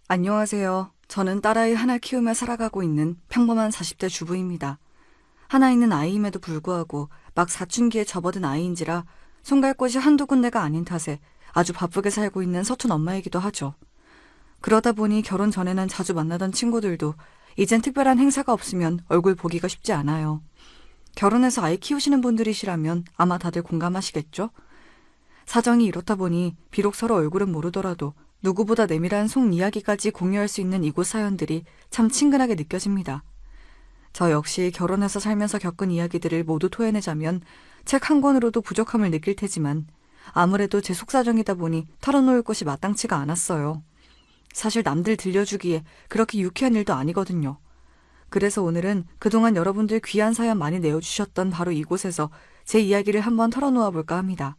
안녕하세요. 저는 딸아이 하나 키우며 살아가고 있는 평범한 40대 주부입니다. 하나 있는 아이임에도 불구하고 막 사춘기에 접어든 아이인지라 손 갈 곳이 한두 군데가 아닌 탓에 아주 바쁘게 살고 있는 서툰 엄마이기도 하죠. 그러다 보니 결혼 전에는 자주 만나던 친구들도 이젠 특별한 행사가 없으면 얼굴 보기가 쉽지 않아요. 결혼해서 아이 키우시는 분들이시라면 아마 다들 공감하시겠죠? 사정이 이렇다 보니 비록 서로 얼굴은 모르더라도 누구보다 내밀한 속 이야기까지 공유할 수 있는 이곳 사연들이 참 친근하게 느껴집니다. 저 역시 결혼해서 살면서 겪은 이야기들을 모두 토해내자면 책 한 권으로도 부족함을 느낄 테지만 아무래도 제 속사정이다 보니 털어놓을 곳이 마땅치가 않았어요. 사실 남들 들려주기에 그렇게 유쾌한 일도 아니거든요. 그래서 오늘은 그동안 여러분들 귀한 사연 많이 내어주셨던 바로 이곳에서 제 이야기를 한번 털어놓아 볼까 합니다.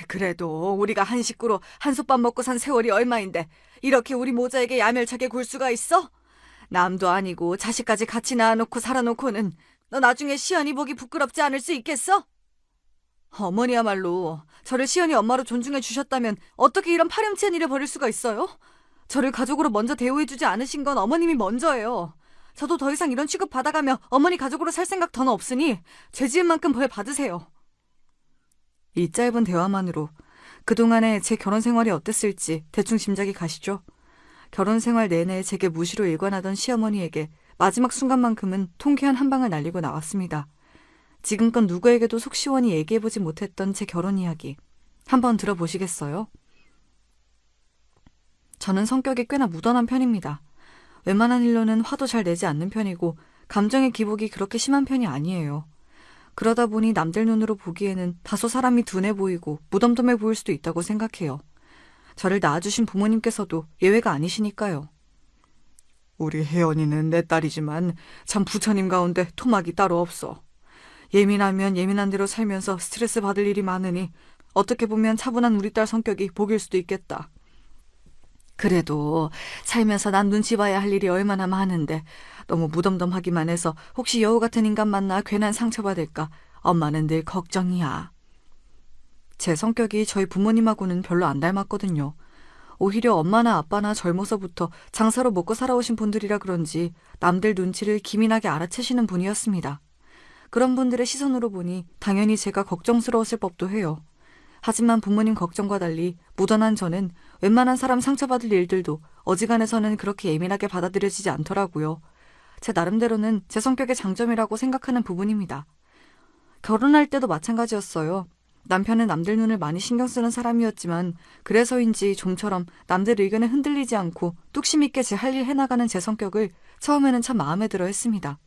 그래도 우리가 한 식구로 한솥밥 먹고 산 세월이 얼마인데 이렇게 우리 모자에게 야멸차게 굴 수가 있어? 남도 아니고 자식까지 같이 낳아놓고 살아놓고는 너 나중에 시연이 보기 부끄럽지 않을 수 있겠어? 어머니야말로 저를 시연이 엄마로 존중해 주셨다면 어떻게 이런 파렴치한 일을 벌일 수가 있어요? 저를 가족으로 먼저 대우해주지 않으신 건 어머님이 먼저예요. 저도 더 이상 이런 취급 받아가며 어머니 가족으로 살 생각 더는 없으니 죄 지은 만큼 벌 받으세요. 이 짧은 대화만으로 그동안의 제 결혼 생활이 어땠을지 대충 짐작이 가시죠? 결혼 생활 내내 제게 무시로 일관하던 시어머니에게 마지막 순간만큼은 통쾌한 한 방을 날리고 나왔습니다. 지금껏 누구에게도 속 시원히 얘기해보지 못했던 제 결혼 이야기 한번 들어보시겠어요? 저는 성격이 꽤나 무던한 편입니다. 웬만한 일로는 화도 잘 내지 않는 편이고 감정의 기복이 그렇게 심한 편이 아니에요. 그러다 보니 남들 눈으로 보기에는 다소 사람이 둔해 보이고 무덤덤해 보일 수도 있다고 생각해요. 저를 낳아주신 부모님께서도 예외가 아니시니까요. 우리 혜연이는 내 딸이지만 참 부처님 가운데 토막이 따로 없어. 예민하면 예민한 대로 살면서 스트레스 받을 일이 많으니 어떻게 보면 차분한 우리 딸 성격이 복일 수도 있겠다. 그래도 살면서 난 눈치 봐야 할 일이 얼마나 많은데 너무 무덤덤하기만 해서 혹시 여우 같은 인간 만나 괜한 상처받을까 엄마는 늘 걱정이야. 제 성격이 저희 부모님하고는 별로 안 닮았거든요. 오히려 엄마나 아빠나 젊어서부터 장사로 먹고 살아오신 분들이라 그런지 남들 눈치를 기민하게 알아채시는 분이었습니다. 그런 분들의 시선으로 보니 당연히 제가 걱정스러웠을 법도 해요. 하지만 부모님 걱정과 달리 무던한 저는 웬만한 사람 상처받을 일들도 어지간해서는 그렇게 예민하게 받아들여지지 않더라고요. 제 나름대로는 제 성격의 장점이라고 생각하는 부분입니다. 결혼할 때도 마찬가지였어요. 남편은 남들 눈을 많이 신경 쓰는 사람이었지만 그래서인지 좀처럼 남들 의견에 흔들리지 않고 뚝심 있게 제 할 일 해나가는 제 성격을 처음에는 참 마음에 들어 했습니다.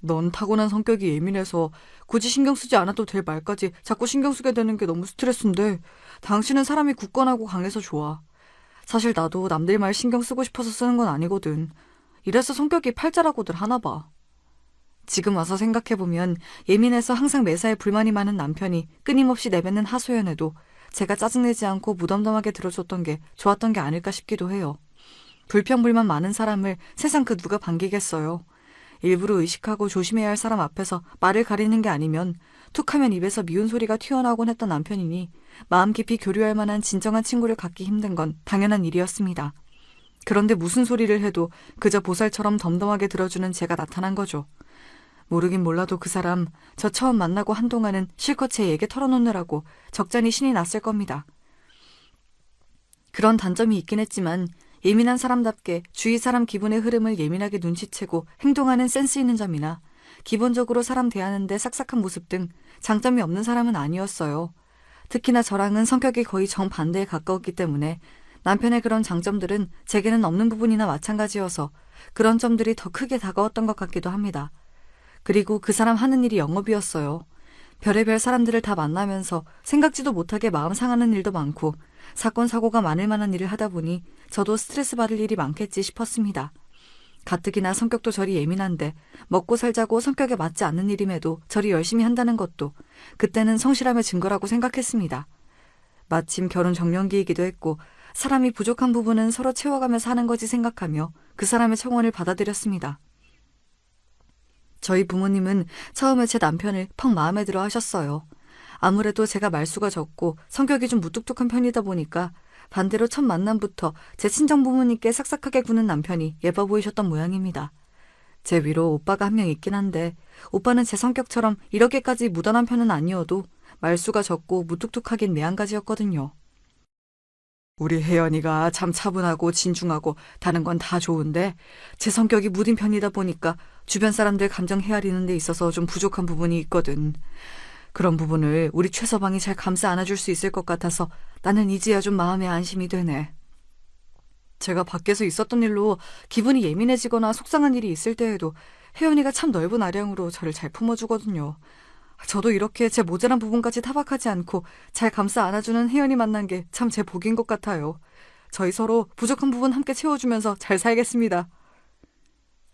넌 타고난 성격이 예민해서 굳이 신경 쓰지 않아도 될 말까지 자꾸 신경 쓰게 되는 게 너무 스트레스인데 당신은 사람이 굳건하고 강해서 좋아. 사실 나도 남들 말 신경 쓰고 싶어서 쓰는 건 아니거든. 이래서 성격이 팔자라고들 하나 봐. 지금 와서 생각해보면 예민해서 항상 매사에 불만이 많은 남편이 끊임없이 내뱉는 하소연에도 제가 짜증내지 않고 무덤덤하게 들어줬던 게 좋았던 게 아닐까 싶기도 해요. 불평불만 많은 사람을 세상 그 누가 반기겠어요. 일부러 의식하고 조심해야 할 사람 앞에서 말을 가리는 게 아니면 툭하면 입에서 미운 소리가 튀어나오곤 했던 남편이니 마음 깊이 교류할 만한 진정한 친구를 갖기 힘든 건 당연한 일이었습니다. 그런데 무슨 소리를 해도 그저 보살처럼 덤덤하게 들어주는 제가 나타난 거죠. 모르긴 몰라도 그 사람 저 처음 만나고 한동안은 실컷 제 얘기 털어놓느라고 적잖이 신이 났을 겁니다. 그런 단점이 있긴 했지만 예민한 사람답게 주위 사람 기분의 흐름을 예민하게 눈치채고 행동하는 센스 있는 점이나 기본적으로 사람 대하는데 싹싹한 모습 등 장점이 없는 사람은 아니었어요. 특히나 저랑은 성격이 거의 정반대에 가까웠기 때문에 남편의 그런 장점들은 제게는 없는 부분이나 마찬가지여서 그런 점들이 더 크게 다가왔던 것 같기도 합니다. 그리고 그 사람 하는 일이 영업이었어요. 별의별 사람들을 다 만나면서 생각지도 못하게 마음 상하는 일도 많고 사건 사고가 많을 만한 일을 하다 보니 저도 스트레스 받을 일이 많겠지 싶었습니다. 가뜩이나 성격도 저리 예민한데 먹고 살자고 성격에 맞지 않는 일임에도 저리 열심히 한다는 것도 그때는 성실함의 증거라고 생각했습니다. 마침 결혼 정년기이기도 했고 사람이 부족한 부분은 서로 채워가며 사는 거지 생각하며 그 사람의 청원을 받아들였습니다. 저희 부모님은 처음에 제 남편을 퍽 마음에 들어 하셨어요. 아무래도 제가 말수가 적고 성격이 좀 무뚝뚝한 편이다 보니까 반대로 첫 만남부터 제 친정 부모님께 싹싹하게 구는 남편이 예뻐 보이셨던 모양입니다. 제 위로 오빠가 한 명 있긴 한데 오빠는 제 성격처럼 이렇게까지 무던한 편은 아니어도 말수가 적고 무뚝뚝하긴 매한가지였거든요. 우리 혜연이가 참 차분하고 진중하고 다른 건 다 좋은데 제 성격이 무딘 편이다 보니까 주변 사람들 감정 헤아리는 데 있어서 좀 부족한 부분이 있거든. 그런 부분을 우리 최서방이 잘 감싸 안아줄 수 있을 것 같아서 나는 이제야 좀 마음에 안심이 되네. 제가 밖에서 있었던 일로 기분이 예민해지거나 속상한 일이 있을 때에도 혜연이가 참 넓은 아량으로 저를 잘 품어주거든요. 저도 이렇게 제 모자란 부분까지 타박하지 않고 잘 감싸 안아주는 혜연이 만난 게 참 제 복인 것 같아요. 저희 서로 부족한 부분 함께 채워주면서 잘 살겠습니다.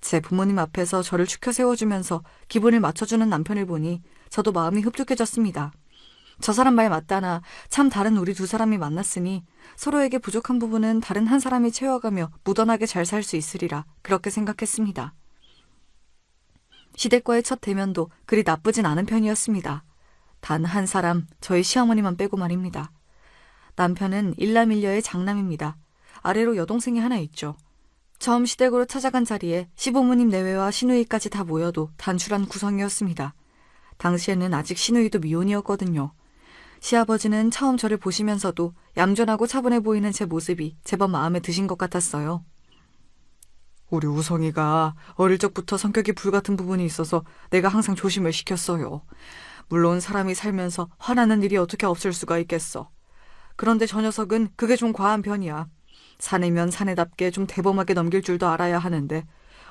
제 부모님 앞에서 저를 추켜 세워주면서 기분을 맞춰주는 남편을 보니 저도 마음이 흡족해졌습니다. 저 사람 말 맞다나 참 다른 우리 두 사람이 만났으니 서로에게 부족한 부분은 다른 한 사람이 채워가며 무던하게 잘 살 수 있으리라 그렇게 생각했습니다. 시댁과의 첫 대면도 그리 나쁘진 않은 편이었습니다. 단 한 사람, 저희 시어머니만 빼고 말입니다. 남편은 일남일녀의 장남입니다. 아래로 여동생이 하나 있죠. 처음 시댁으로 찾아간 자리에 시부모님 내외와 시누이까지 다 모여도 단출한 구성이었습니다. 당시에는 아직 시누이도 미혼이었거든요. 시아버지는 처음 저를 보시면서도 얌전하고 차분해 보이는 제 모습이 제법 마음에 드신 것 같았어요. 우리 우성이가 어릴 적부터 성격이 불같은 부분이 있어서 내가 항상 조심을 시켰어요. 물론 사람이 살면서 화나는 일이 어떻게 없을 수가 있겠어. 그런데 저 녀석은 그게 좀 과한 편이야. 사내면 사내답게 좀 대범하게 넘길 줄도 알아야 하는데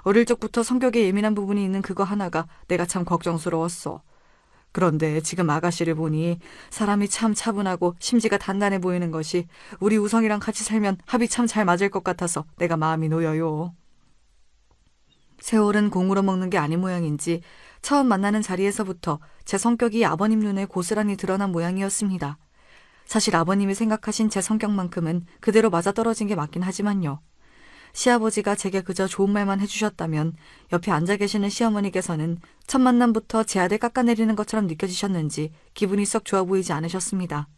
어릴 적부터 성격에 예민한 부분이 있는 그거 하나가 내가 참 걱정스러웠어. 그런데 지금 아가씨를 보니 사람이 참 차분하고 심지가 단단해 보이는 것이 우리 우성이랑 같이 살면 합이 참 잘 맞을 것 같아서 내가 마음이 놓여요. 세월은 공으로 먹는 게 아닌 모양인지 처음 만나는 자리에서부터 제 성격이 아버님 눈에 고스란히 드러난 모양이었습니다. 사실 아버님이 생각하신 제 성격만큼은 그대로 맞아떨어진 게 맞긴 하지만요. 시아버지가 제게 그저 좋은 말만 해주셨다면 옆에 앉아 계시는 시어머니께서는 첫 만남부터 제 아들 깎아내리는 것처럼 느껴지셨는지 기분이 썩 좋아 보이지 않으셨습니다.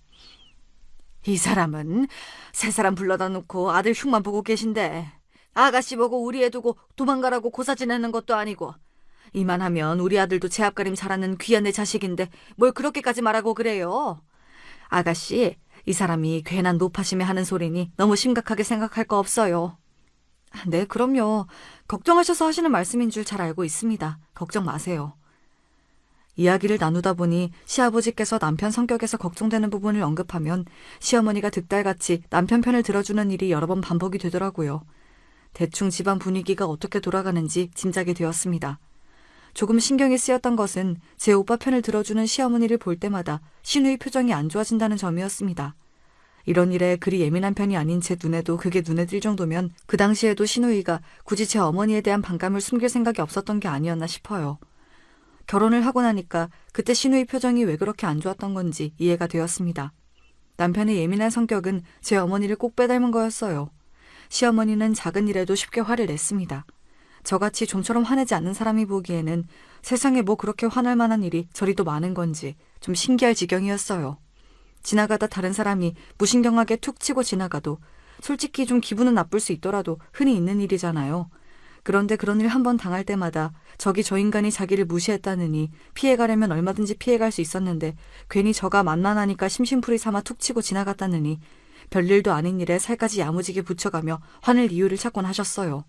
이 사람은 세 사람 불러다 놓고 아들 흉만 보고 계신데 아가씨 보고 우리 애 두고 도망가라고 고사 지내는 것도 아니고 이만하면 우리 아들도 제 앞가림 잘하는 귀한 내 자식인데 뭘 그렇게까지 말하고 그래요. 아가씨, 이 사람이 괜한 노파심에 하는 소리니 너무 심각하게 생각할 거 없어요. 네, 그럼요. 걱정하셔서 하시는 말씀인 줄 잘 알고 있습니다. 걱정 마세요. 이야기를 나누다 보니 시아버지께서 남편 성격에서 걱정되는 부분을 언급하면 시어머니가 득달같이 남편 편을 들어주는 일이 여러 번 반복이 되더라고요. 대충 집안 분위기가 어떻게 돌아가는지 짐작이 되었습니다. 조금 신경이 쓰였던 것은 제 오빠 편을 들어주는 시어머니를 볼 때마다 시누이 표정이 안 좋아진다는 점이었습니다. 이런 일에 그리 예민한 편이 아닌 제 눈에도 그게 눈에 띌 정도면 그 당시에도 시누이가 굳이 제 어머니에 대한 반감을 숨길 생각이 없었던 게 아니었나 싶어요. 결혼을 하고 나니까 그때 시누이 표정이 왜 그렇게 안 좋았던 건지 이해가 되었습니다. 남편의 예민한 성격은 제 어머니를 꼭 빼닮은 거였어요. 시어머니는 작은 일에도 쉽게 화를 냈습니다. 저같이 좀처럼 화내지 않는 사람이 보기에는 세상에 뭐 그렇게 화날 만한 일이 저리도 많은 건지 좀 신기할 지경이었어요. 지나가다 다른 사람이 무신경하게 툭 치고 지나가도 솔직히 좀 기분은 나쁠 수 있더라도 흔히 있는 일이잖아요. 그런데 그런 일 한 번 당할 때마다 저기 저 인간이 자기를 무시했다느니 피해가려면 얼마든지 피해갈 수 있었는데 괜히 저가 만만하니까 심심풀이 삼아 툭 치고 지나갔다느니 별일도 아닌 일에 살까지 야무지게 붙여가며 화낼 이유를 찾곤 하셨어요.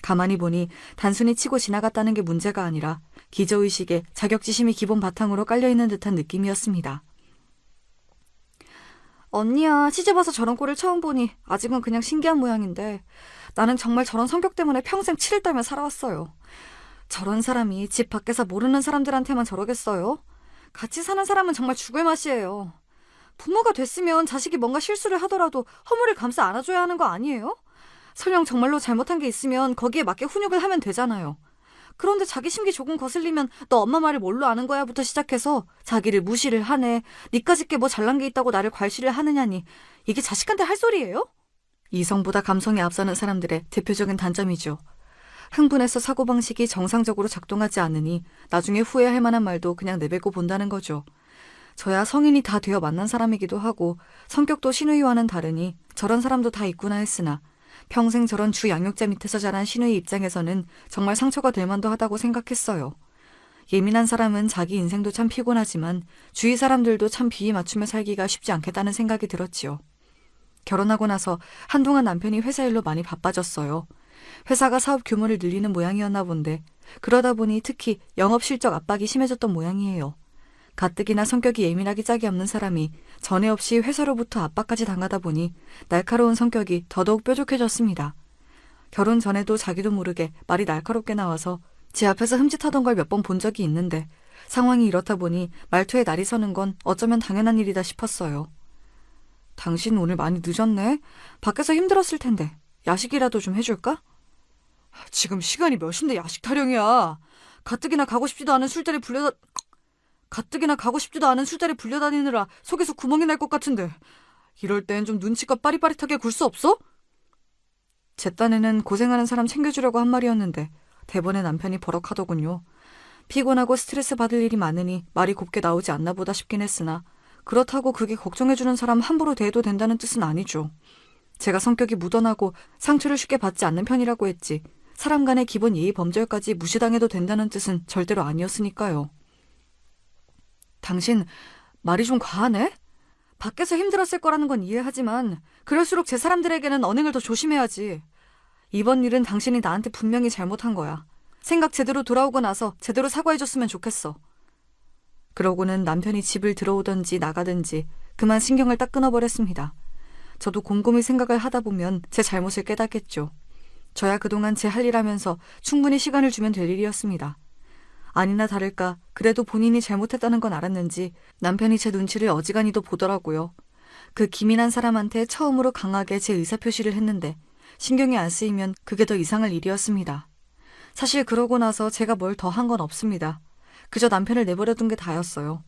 가만히 보니 단순히 치고 지나갔다는 게 문제가 아니라 기저의식에 자격지심이 기본 바탕으로 깔려있는 듯한 느낌이었습니다. 언니야, 시집와서 저런 꼴을 처음 보니 아직은 그냥 신기한 모양인데 나는 정말 저런 성격 때문에 평생 치를 떨며 살아왔어요. 저런 사람이 집 밖에서 모르는 사람들한테만 저러겠어요? 같이 사는 사람은 정말 죽을 맛이에요. 부모가 됐으면 자식이 뭔가 실수를 하더라도 허물을 감싸 안아줘야 하는 거 아니에요? 설령 정말로 잘못한 게 있으면 거기에 맞게 훈육을 하면 되잖아요. 그런데 자기 심기 조금 거슬리면 너 엄마 말을 뭘로 아는 거야부터 시작해서 자기를 무시를 하네, 니까짓 게 뭐 잘난 게 있다고 나를 괄시를 하느냐니 이게 자식한테 할 소리예요? 이성보다 감성이 앞서는 사람들의 대표적인 단점이죠. 흥분해서 사고방식이 정상적으로 작동하지 않으니 나중에 후회할 만한 말도 그냥 내뱉고 본다는 거죠. 저야 성인이 다 되어 만난 사람이기도 하고 성격도 신우이와는 다르니 저런 사람도 다 있구나 했으나 평생 저런 주 양육자 밑에서 자란 신우이 입장에서는 정말 상처가 될 만도 하다고 생각했어요. 예민한 사람은 자기 인생도 참 피곤하지만 주위 사람들도 참 비위 맞추며 살기가 쉽지 않겠다는 생각이 들었지요. 결혼하고 나서 한동안 남편이 회사 일로 많이 바빠졌어요. 회사가 사업 규모를 늘리는 모양이었나 본데 그러다 보니 특히 영업 실적 압박이 심해졌던 모양이에요. 가뜩이나 성격이 예민하기 짝이 없는 사람이 전에 없이 회사로부터 압박까지 당하다 보니 날카로운 성격이 더더욱 뾰족해졌습니다. 결혼 전에도 자기도 모르게 말이 날카롭게 나와서 제 앞에서 흠칫하던 걸 몇 번 본 적이 있는데 상황이 이렇다 보니 말투에 날이 서는 건 어쩌면 당연한 일이다 싶었어요. 당신 오늘 많이 늦었네? 밖에서 힘들었을 텐데 야식이라도 좀 해줄까? 지금 시간이 몇 시인데 야식 타령이야. 가뜩이나 가고 싶지도 않은 술자리 불려다니느라 속에서 구멍이 날 것 같은데 이럴 땐 좀 눈치껏 빠릿빠릿하게 굴 수 없어? 제 딴에는 고생하는 사람 챙겨주려고 한 말이었는데 대번에 남편이 버럭하더군요. 피곤하고 스트레스 받을 일이 많으니 말이 곱게 나오지 않나 보다 싶긴 했으나 그렇다고 그게 걱정해주는 사람 함부로 대해도 된다는 뜻은 아니죠. 제가 성격이 무던하고 상처를 쉽게 받지 않는 편이라고 했지 사람 간의 기본 예의 범절까지 무시당해도 된다는 뜻은 절대로 아니었으니까요. 당신 말이 좀 과하네? 밖에서 힘들었을 거라는 건 이해하지만 그럴수록 제 사람들에게는 언행을 더 조심해야지. 이번 일은 당신이 나한테 분명히 잘못한 거야. 생각 제대로 돌아오고 나서 제대로 사과해줬으면 좋겠어. 그러고는 남편이 집을 들어오든지 나가든지 그만 신경을 딱 끊어버렸습니다. 저도 곰곰이 생각을 하다 보면 제 잘못을 깨닫겠죠. 저야 그동안 제 할 일 하면서 충분히 시간을 주면 될 일이었습니다. 아니나 다를까 그래도 본인이 잘못했다는 건 알았는지 남편이 제 눈치를 어지간히도 보더라고요. 그 기민한 사람한테 처음으로 강하게 제 의사표시를 했는데 신경이 안 쓰이면 그게 더 이상할 일이었습니다. 사실 그러고 나서 제가 뭘 더 한 건 없습니다. 그저 남편을 내버려둔 게 다였어요.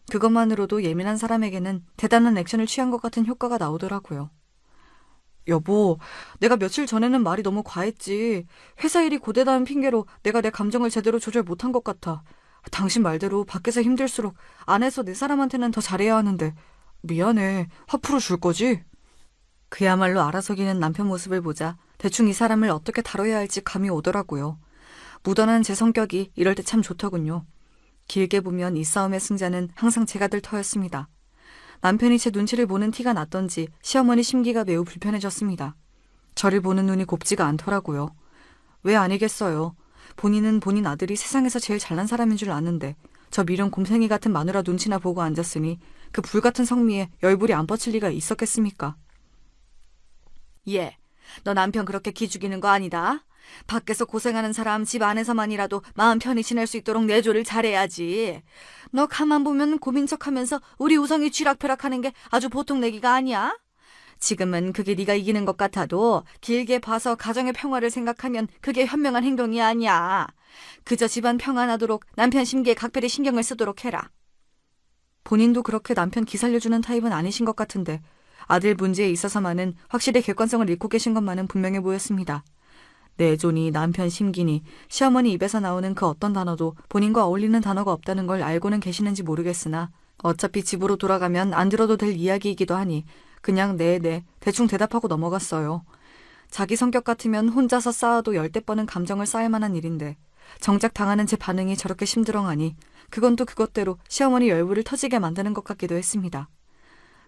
그것만으로도 예민한 사람에게는 대단한 액션을 취한 것 같은 효과가 나오더라고요. 여보, 내가 며칠 전에는 말이 너무 과했지. 회사 일이 고되다는 핑계로 내가 내 감정을 제대로 조절 못한 것 같아. 당신 말대로 밖에서 힘들수록 안에서 내 사람한테는 더 잘해야 하는데 미안해. 화 풀어줄 거지? 그야말로 알아서기는 남편 모습을 보자 대충 이 사람을 어떻게 다뤄야 할지 감이 오더라고요. 무던한 제 성격이 이럴 때 참 좋더군요. 길게 보면 이 싸움의 승자는 항상 제가 될 터였습니다. 남편이 제 눈치를 보는 티가 났던지 시어머니 심기가 매우 불편해졌습니다. 저를 보는 눈이 곱지가 않더라고요. 왜 아니겠어요. 본인은 본인 아들이 세상에서 제일 잘난 사람인 줄 아는데 저 미련 곰탱이 같은 마누라 눈치나 보고 앉았으니 그 불같은 성미에 열불이 안 뻗칠 리가 있었겠습니까? 예, 너 남편 그렇게 기죽이는 거 아니다. 밖에서 고생하는 사람 집 안에서만이라도 마음 편히 지낼 수 있도록 내조를 잘해야지. 너 가만 보면 고민 척하면서 우리 우성이 쥐락펴락하는 게 아주 보통 내기가 아니야. 지금은 그게 네가 이기는 것 같아도 길게 봐서 가정의 평화를 생각하면 그게 현명한 행동이 아니야. 그저 집안 평안하도록 남편 심기에 각별히 신경을 쓰도록 해라. 본인도 그렇게 남편 기살려주는 타입은 아니신 것 같은데 아들 문제에 있어서만은 확실히 객관성을 잃고 계신 것만은 분명해 보였습니다. 내조니 남편 심기니 시어머니 입에서 나오는 그 어떤 단어도 본인과 어울리는 단어가 없다는 걸 알고는 계시는지 모르겠으나 어차피 집으로 돌아가면 안 들어도 될 이야기이기도 하니 그냥 네 대충 대답하고 넘어갔어요. 자기 성격 같으면 혼자서 쌓아도 10대 번은 감정을 쌓을 만한 일인데 정작 당하는 제 반응이 저렇게 심드렁하니 그건 또 그것대로 시어머니 열불을 터지게 만드는 것 같기도 했습니다.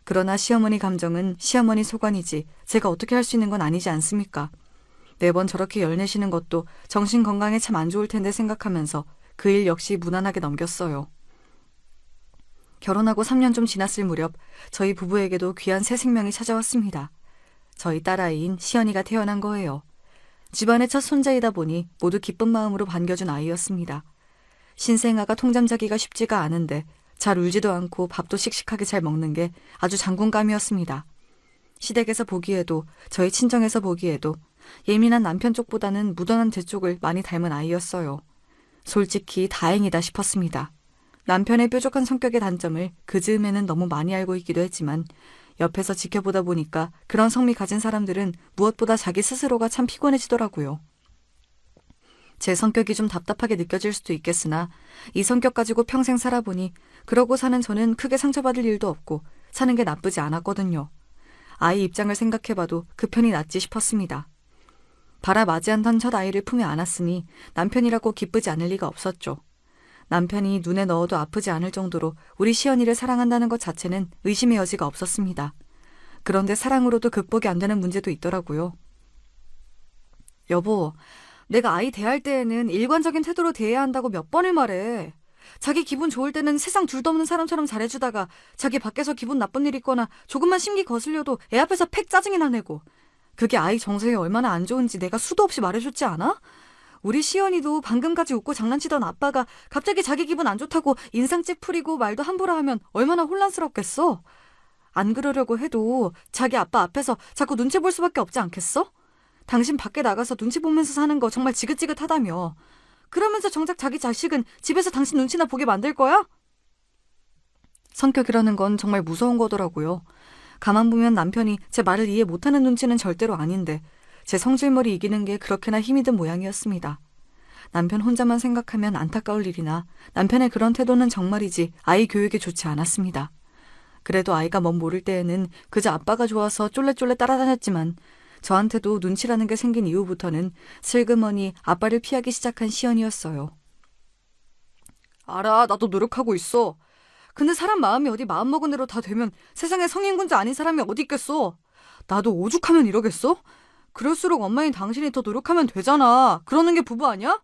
그러나 시어머니 감정은 시어머니 소관이지 제가 어떻게 할 수 있는 건 아니지 않습니까? 매번 저렇게 열내시는 것도 정신 건강에 참 안 좋을 텐데 생각하면서 그 일 역시 무난하게 넘겼어요. 결혼하고 3년 좀 지났을 무렵 저희 부부에게도 귀한 새 생명이 찾아왔습니다. 저희 딸아이인 시연이가 태어난 거예요. 집안의 첫 손자이다 보니 모두 기쁜 마음으로 반겨준 아이였습니다. 신생아가 통잠 자기가 쉽지가 않은데 잘 울지도 않고 밥도 씩씩하게 잘 먹는 게 아주 장군감이었습니다. 시댁에서 보기에도 저희 친정에서 보기에도 예민한 남편 쪽보다는 무던한 제 쪽을 많이 닮은 아이였어요. 솔직히 다행이다 싶었습니다. 남편의 뾰족한 성격의 단점을 그 즈음에는 너무 많이 알고 있기도 했지만 옆에서 지켜보다 보니까 그런 성미 가진 사람들은 무엇보다 자기 스스로가 참 피곤해지더라고요. 제 성격이 좀 답답하게 느껴질 수도 있겠으나 이 성격 가지고 평생 살아보니 그러고 사는 저는 크게 상처받을 일도 없고 사는 게 나쁘지 않았거든요. 아이 입장을 생각해봐도 그 편이 낫지 싶었습니다. 바라 맞이한던 첫 아이를 품에 안았으니 남편이라고 기쁘지 않을 리가 없었죠. 남편이 눈에 넣어도 아프지 않을 정도로 우리 시연이를 사랑한다는 것 자체는 의심의 여지가 없었습니다. 그런데 사랑으로도 극복이 안 되는 문제도 있더라고요. 여보, 내가 아이 대할 때에는 일관적인 태도로 대해야 한다고 몇 번을 말해. 자기 기분 좋을 때는 세상 둘도 없는 사람처럼 잘해주다가 자기 밖에서 기분 나쁜 일 있거나 조금만 심기 거슬려도 애 앞에서 팩 짜증이나 내고. 그게 아이 정서에 얼마나 안 좋은지 내가 수도 없이 말해줬지 않아? 우리 시연이도 방금까지 웃고 장난치던 아빠가 갑자기 자기 기분 안 좋다고 인상 찌푸리고 말도 함부로 하면 얼마나 혼란스럽겠어? 안 그러려고 해도 자기 아빠 앞에서 자꾸 눈치 볼 수밖에 없지 않겠어? 당신 밖에 나가서 눈치 보면서 사는 거 정말 지긋지긋하다며. 그러면서 정작 자기 자식은 집에서 당신 눈치나 보게 만들 거야? 성격이라는 건 정말 무서운 거더라고요. 가만 보면 남편이 제 말을 이해 못하는 눈치는 절대로 아닌데 제 성질머리 이기는 게 그렇게나 힘이 든 모양이었습니다. 남편 혼자만 생각하면 안타까울 일이나 남편의 그런 태도는 정말이지 아이 교육에 좋지 않았습니다. 그래도 아이가 뭔 모를 때에는 그저 아빠가 좋아서 쫄래쫄래 따라다녔지만 저한테도 눈치라는 게 생긴 이후부터는 슬그머니 아빠를 피하기 시작한 시연이었어요. 알아, 나도 노력하고 있어. 근데 사람 마음이 어디 마음먹은 대로 다 되면 세상에 성인군자 아닌 사람이 어디 있겠어. 나도 오죽하면 이러겠어? 그럴수록 엄마인 당신이 더 노력하면 되잖아. 그러는 게 부부 아니야?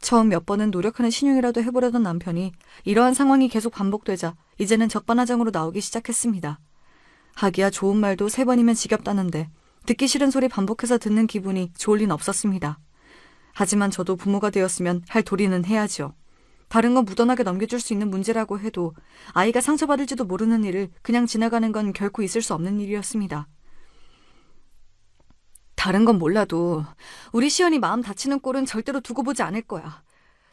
처음 몇 번은 노력하는 신용이라도 해보려던 남편이 이러한 상황이 계속 반복되자 이제는 적반하장으로 나오기 시작했습니다. 하기야 좋은 말도 3번이면 지겹다는데 듣기 싫은 소리 반복해서 듣는 기분이 좋을 린 없었습니다. 하지만 저도 부모가 되었으면 할 도리는 해야죠. 다른 건 무던하게 넘겨줄 수 있는 문제라고 해도 아이가 상처받을지도 모르는 일을 그냥 지나가는 건 결코 있을 수 없는 일이었습니다. 다른 건 몰라도 우리 시연이 마음 다치는 꼴은 절대로 두고 보지 않을 거야.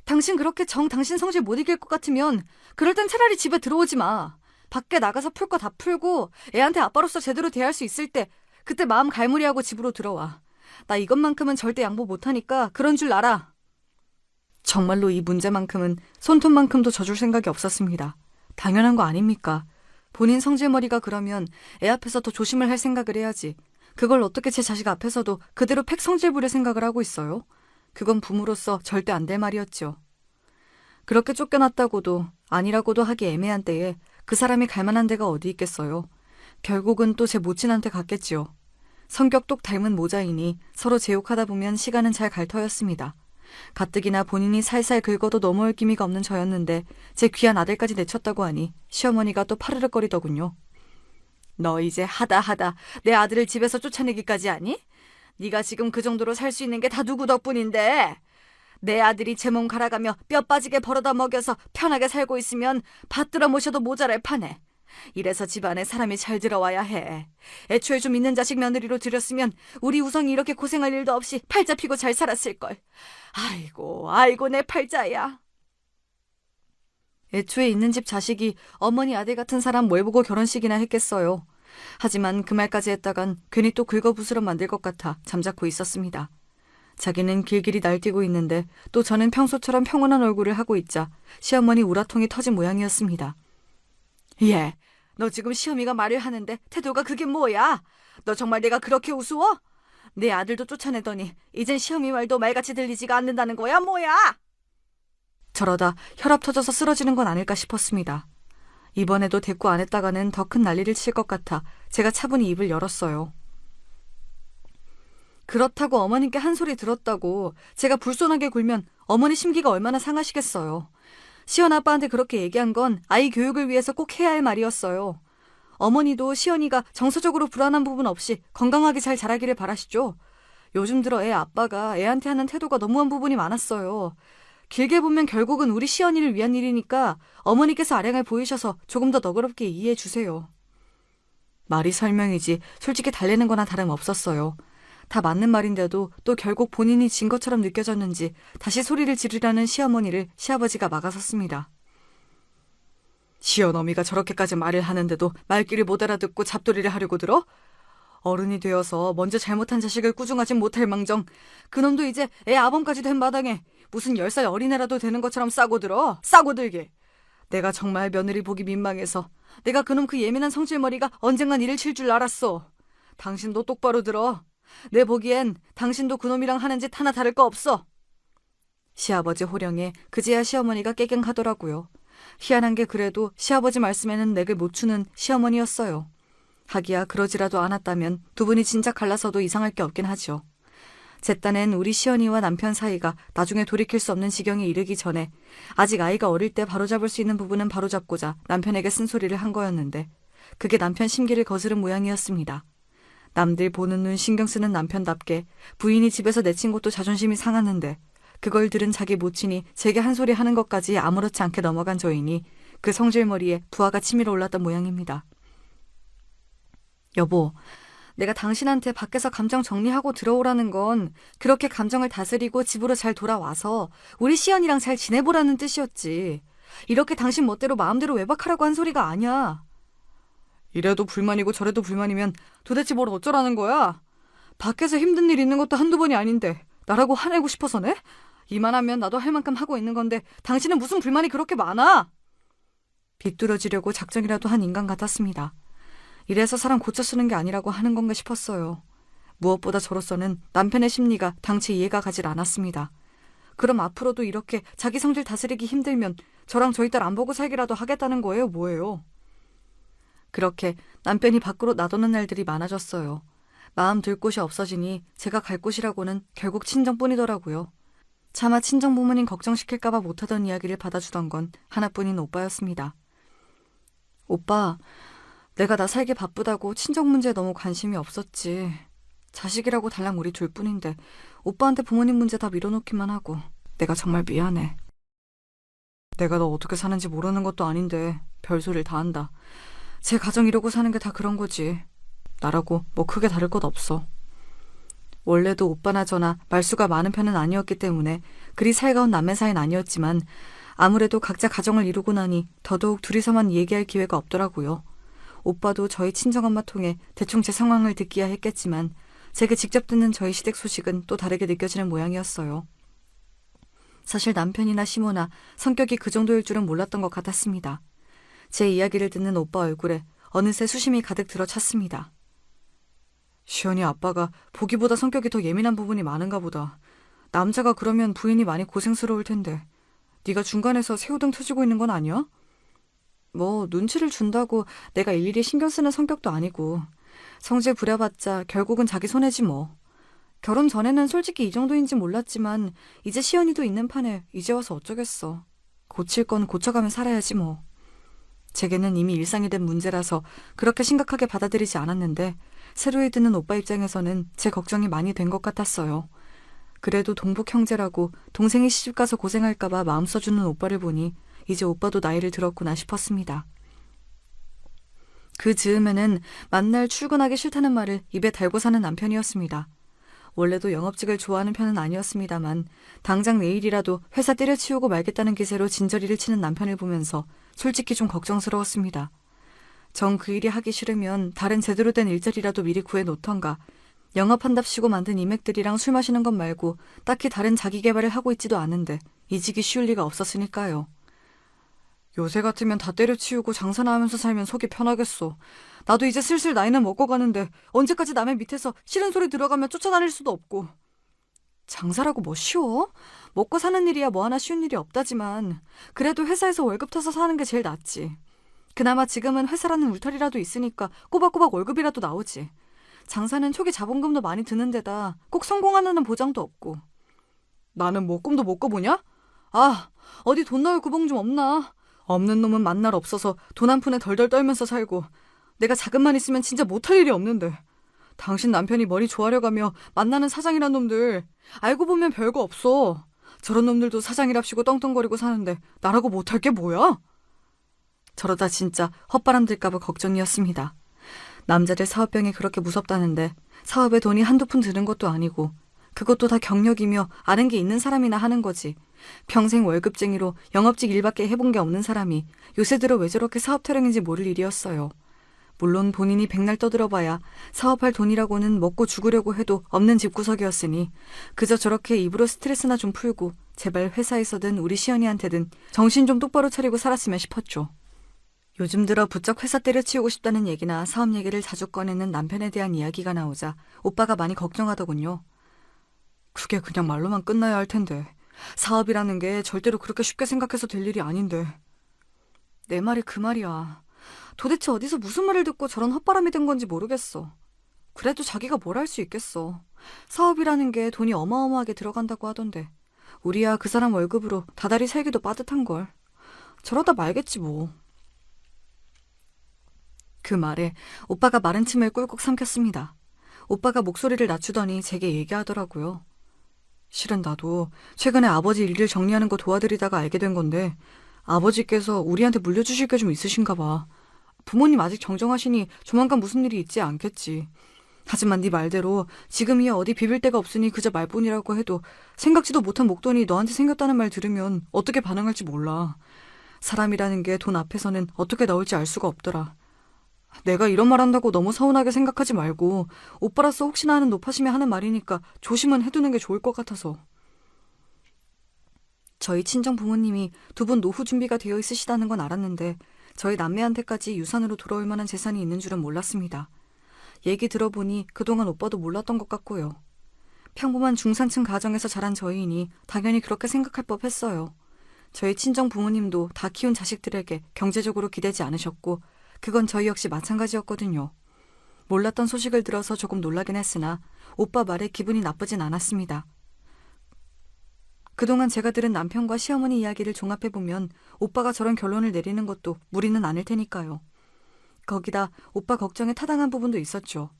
당신 그렇게 당신 성질 못 이길 것 같으면 그럴 땐 차라리 집에 들어오지 마. 밖에 나가서 풀 거 다 풀고 애한테 아빠로서 제대로 대할 수 있을 때 그때 마음 갈무리하고 집으로 들어와. 나 이것만큼은 절대 양보 못하니까 그런 줄 알아. 정말로 이 문제만큼은 손톱만큼도 져줄 생각이 없었습니다. 당연한 거 아닙니까? 본인 성질머리가 그러면 애 앞에서 더 조심을 할 생각을 해야지. 그걸 어떻게 제 자식 앞에서도 그대로 팩 성질 부릴 생각을 하고 있어요? 그건 부모로서 절대 안 될 말이었죠. 그렇게 쫓겨났다고도 아니라고도 하기 애매한 때에 그 사람이 갈 만한 데가 어디 있겠어요. 결국은 또 제 모친한테 갔겠지요. 성격 똑 닮은 모자이니 서로 제욕하다 보면 시간은 잘 갈 터였습니다. 가뜩이나 본인이 살살 긁어도 넘어올 기미가 없는 저였는데 제 귀한 아들까지 내쳤다고 하니 시어머니가 또 파르륵거리더군요. 너 이제 하다 내 아들을 집에서 쫓아내기까지 하니? 네가 지금 그 정도로 살 수 있는 게 다 누구 덕분인데? 내 아들이 제 몸 갈아가며 뼈 빠지게 벌어다 먹여서 편하게 살고 있으면 받들어 모셔도 모자랄 판에. 이래서 집안에 사람이 잘 들어와야 해. 애초에 좀 있는 자식 며느리로 들였으면 우리 우성이 이렇게 고생할 일도 없이 팔자 피고 잘 살았을걸. 아이고 내 팔자야. 애초에 있는 집 자식이 어머니 아들 같은 사람 뭘 보고 결혼식이나 했겠어요. 하지만 그 말까지 했다간 괜히 또 긁어부스럼 만들 것 같아 잠자코 있었습니다. 자기는 길길이 날뛰고 있는데 또 저는 평소처럼 평온한 얼굴을 하고 있자 시어머니 우라통이 터진 모양이었습니다. 예, 너 지금 시어미가 말을 하는데 태도가 그게 뭐야? 너 정말 내가 그렇게 우스워? 내 아들도 쫓아내더니 이젠 시어미 말도 말같이 들리지가 않는다는 거야 뭐야? 저러다 혈압 터져서 쓰러지는 건 아닐까 싶었습니다. 이번에도 대꾸 안 했다가는 더 큰 난리를 칠 것 같아 제가 차분히 입을 열었어요. 그렇다고 어머님께 한 소리 들었다고 제가 불손하게 굴면 어머니 심기가 얼마나 상하시겠어요. 시연 아빠한테 그렇게 얘기한 건 아이 교육을 위해서 꼭 해야 할 말이었어요. 어머니도 시연이가 정서적으로 불안한 부분 없이 건강하게 잘 자라기를 바라시죠. 요즘 들어 애 아빠가 애한테 하는 태도가 너무한 부분이 많았어요. 길게 보면 결국은 우리 시연이를 위한 일이니까 어머니께서 아량을 보이셔서 조금 더 너그럽게 이해해 주세요. 말이 설명이지 솔직히 달래는 거나 다름없었어요. 다 맞는 말인데도 또 결국 본인이 진 것처럼 느껴졌는지 다시 소리를 지르려는 시어머니를 시아버지가 막아섰습니다. 시어머니가 저렇게까지 말을 하는데도 말귀를 못 알아듣고 잡돌이를 하려고 들어? 어른이 되어서 먼저 잘못한 자식을 꾸중하진 못할 망정 그놈도 이제 애 아범까지 된 마당에 무슨 10살 어린애라도 되는 것처럼 싸고 들어. 싸고 들게. 내가 정말 며느리 보기 민망해서 내가 그놈 그 예민한 성질머리가 언젠간 일을 칠 줄 알았어. 당신도 똑바로 들어. 내 보기엔 당신도 그놈이랑 하는 짓 하나 다를 거 없어. 시아버지 호령에 그제야 시어머니가 깨갱하더라고요. 희한한 게 그래도 시아버지 말씀에는 맥을 못 추는 시어머니였어요. 하기야 그러지라도 않았다면 두 분이 진작 갈라서도 이상할 게 없긴 하죠. 제 딴엔 우리 시연이와 남편 사이가 나중에 돌이킬 수 없는 지경에 이르기 전에 아직 아이가 어릴 때 바로잡을 수 있는 부분은 바로잡고자 남편에게 쓴소리를 한 거였는데 그게 남편 심기를 거스른 모양이었습니다. 남들 보는 눈 신경 쓰는 남편답게 부인이 집에서 내친 것도 자존심이 상하는데 그걸 들은 자기 모친이 제게 한 소리 하는 것까지 아무렇지 않게 넘어간 저이니 그 성질머리에 부하가 치밀어 올랐던 모양입니다. 여보, 내가 당신한테 밖에서 감정 정리하고 들어오라는 건 그렇게 감정을 다스리고 집으로 잘 돌아와서 우리 시연이랑 잘 지내보라는 뜻이었지. 이렇게 당신 멋대로 마음대로 외박하라고 한 소리가 아니야. 이래도 불만이고 저래도 불만이면 도대체 뭘 어쩌라는 거야? 밖에서 힘든 일 있는 것도 한두 번이 아닌데 나라고 화내고 싶어서네? 이만하면 나도 할 만큼 하고 있는 건데 당신은 무슨 불만이 그렇게 많아? 비뚤어지려고 작정이라도 한 인간 같았습니다. 이래서 사람 고쳐 쓰는 게 아니라고 하는 건가 싶었어요. 무엇보다 저로서는 남편의 심리가 당최 이해가 가질 않았습니다. 그럼 앞으로도 이렇게 자기 성질 다스리기 힘들면 저랑 저희 딸 안 보고 살기라도 하겠다는 거예요, 뭐예요? 그렇게 남편이 밖으로 나도는 날들이 많아졌어요. 마음 들 곳이 없어지니 제가 갈 곳이라고는 결국 친정뿐이더라고요. 차마 친정 부모님 걱정시킬까봐 못하던 이야기를 받아주던 건 하나뿐인 오빠였습니다. 오빠, 내가 나 살기 바쁘다고 친정 문제에 너무 관심이 없었지. 자식이라고 달랑 우리 둘뿐인데 오빠한테 부모님 문제 다 밀어놓기만 하고 내가 정말 미안해. 내가 너 어떻게 사는지 모르는 것도 아닌데 별소리를 다 한다. 제 가정 이러고 사는 게 다 그런 거지. 나라고 뭐 크게 다를 것 없어. 원래도 오빠나 저나 말수가 많은 편은 아니었기 때문에 그리 살가운 남매 사이는 아니었지만 아무래도 각자 가정을 이루고 나니 더더욱 둘이서만 얘기할 기회가 없더라고요. 오빠도 저희 친정엄마 통해 대충 제 상황을 듣기야 했겠지만 제게 직접 듣는 저희 시댁 소식은 또 다르게 느껴지는 모양이었어요. 사실 남편이나 시모나 성격이 그 정도일 줄은 몰랐던 것 같았습니다. 제 이야기를 듣는 오빠 얼굴에 어느새 수심이 가득 들어찼습니다. 시연이 아빠가 보기보다 성격이 더 예민한 부분이 많은가 보다. 남자가 그러면 부인이 많이 고생스러울 텐데 네가 중간에서 새우등 터지고 있는 건 아니야? 뭐 눈치를 준다고 내가 일일이 신경 쓰는 성격도 아니고 성질 부려봤자 결국은 자기 손해지 뭐. 결혼 전에는 솔직히 이 정도인지 몰랐지만 이제 시연이도 있는 판에 이제 와서 어쩌겠어. 고칠 건 고쳐가면 살아야지 뭐. 제게는 이미 일상이 된 문제라서 그렇게 심각하게 받아들이지 않았는데 새로이 듣는 오빠 입장에서는 제 걱정이 많이 된 것 같았어요. 그래도 동북 형제라고 동생이 시집가서 고생할까봐 마음 써주는 오빠를 보니 이제 오빠도 나이를 들었구나 싶었습니다. 그 즈음에는 만날 출근하기 싫다는 말을 입에 달고 사는 남편이었습니다. 원래도 영업직을 좋아하는 편은 아니었습니다만 당장 내일이라도 회사 때려치우고 말겠다는 기세로 진저리를 치는 남편을 보면서 솔직히 좀 걱정스러웠습니다. 정 그 일이 하기 싫으면 다른 제대로 된 일자리라도 미리 구해놓던가 영업한답시고 만든 이맥들이랑 술 마시는 것 말고 딱히 다른 자기 개발을 하고 있지도 않은데 이직이 쉬울 리가 없었으니까요. 요새 같으면 다 때려치우고 장사나 하면서 살면 속이 편하겠어. 나도 이제 슬슬 나이는 먹고 가는데 언제까지 남의 밑에서 싫은 소리 들어가며 쫓아다닐 수도 없고. 장사라고 뭐 쉬워? 먹고 사는 일이야 뭐 하나 쉬운 일이 없다지만 그래도 회사에서 월급 타서 사는 게 제일 낫지. 그나마 지금은 회사라는 울타리라도 있으니까 꼬박꼬박 월급이라도 나오지. 장사는 초기 자본금도 많이 드는 데다 꼭 성공하는 보장도 없고. 나는 뭐 꿈도 못 꿔보냐? 아, 어디 돈 넣을 구멍 좀 없나? 없는 놈은 만날 없어서 돈 한 푼에 덜덜 떨면서 살고 내가 자금만 있으면 진짜 못할 일이 없는데 당신 남편이 머리 조아려가며 만나는 사장이란 놈들 알고 보면 별거 없어. 저런 놈들도 사장이랍시고 떵떵거리고 사는데 나라고 못할 게 뭐야? 저러다 진짜 헛바람 들까봐 걱정이었습니다. 남자들 사업병이 그렇게 무섭다는데 사업에 돈이 한두 푼 드는 것도 아니고 그것도 다 경력이며 아는 게 있는 사람이나 하는 거지. 평생 월급쟁이로 영업직 일밖에 해본 게 없는 사람이 요새 들어 왜 저렇게 사업 타령인지 모를 일이었어요. 물론 본인이 백날 떠들어봐야 사업할 돈이라고는 먹고 죽으려고 해도 없는 집구석이었으니 그저 저렇게 입으로 스트레스나 좀 풀고 제발 회사에서든 우리 시연이한테든 정신 좀 똑바로 차리고 살았으면 싶었죠. 요즘 들어 부쩍 회사 때려치우고 싶다는 얘기나 사업 얘기를 자주 꺼내는 남편에 대한 이야기가 나오자 오빠가 많이 걱정하더군요. 그게 그냥 말로만 끝나야 할 텐데. 사업이라는 게 절대로 그렇게 쉽게 생각해서 될 일이 아닌데. 내 말이 그 말이야. 도대체 어디서 무슨 말을 듣고 저런 헛바람이 든 건지 모르겠어. 그래도 자기가 뭘 할 수 있겠어. 사업이라는 게 돈이 어마어마하게 들어간다고 하던데. 우리야 그 사람 월급으로 다달이 살기도 빠듯한걸. 저러다 말겠지 뭐. 그 말에 오빠가 마른 침을 꿀꺽 삼켰습니다. 오빠가 목소리를 낮추더니 제게 얘기하더라고요. 실은 나도 최근에 아버지 일을 정리하는 거 도와드리다가 알게 된 건데 아버지께서 우리한테 물려주실 게 좀 있으신가 봐. 부모님 아직 정정하시니 조만간 무슨 일이 있지 않겠지. 하지만 네 말대로 지금이야 어디 비빌 데가 없으니 그저 말뿐이라고 해도 생각지도 못한 목돈이 너한테 생겼다는 말 들으면 어떻게 반응할지 몰라. 사람이라는 게 돈 앞에서는 어떻게 나올지 알 수가 없더라. 내가 이런 말 한다고 너무 서운하게 생각하지 말고 오빠로서 혹시나 하는 노파심에 하는 말이니까 조심은 해두는 게 좋을 것 같아서. 저희 친정 부모님이 두 분 노후 준비가 되어 있으시다는 건 알았는데 저희 남매한테까지 유산으로 돌아올 만한 재산이 있는 줄은 몰랐습니다. 얘기 들어보니 그동안 오빠도 몰랐던 것 같고요. 평범한 중산층 가정에서 자란 저희이니 당연히 그렇게 생각할 법했어요. 저희 친정 부모님도 다 키운 자식들에게 경제적으로 기대지 않으셨고 그건 저희 역시 마찬가지였거든요. 몰랐던 소식을 들어서 조금 놀라긴 했으나 오빠 말에 기분이 나쁘진 않았습니다. 그동안 제가 들은 남편과 시어머니 이야기를 종합해보면 오빠가 저런 결론을 내리는 것도 무리는 않을 테니까요. 거기다 오빠 걱정에 타당한 부분도 있었죠.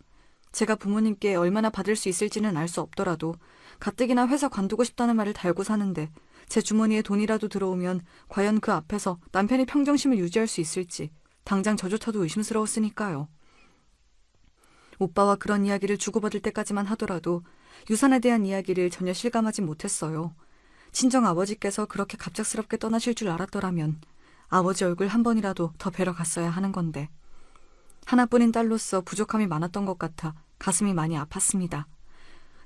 제가 부모님께 얼마나 받을 수 있을지는 알 수 없더라도 가뜩이나 회사 관두고 싶다는 말을 달고 사는데 제 주머니에 돈이라도 들어오면 과연 그 앞에서 남편이 평정심을 유지할 수 있을지 당장 저조차도 의심스러웠으니까요. 오빠와 그런 이야기를 주고받을 때까지만 하더라도 유산에 대한 이야기를 전혀 실감하지 못했어요. 친정 아버지께서 그렇게 갑작스럽게 떠나실 줄 알았더라면 아버지 얼굴 한 번이라도 더 뵈러 갔어야 하는 건데. 하나뿐인 딸로서 부족함이 많았던 것 같아 가슴이 많이 아팠습니다.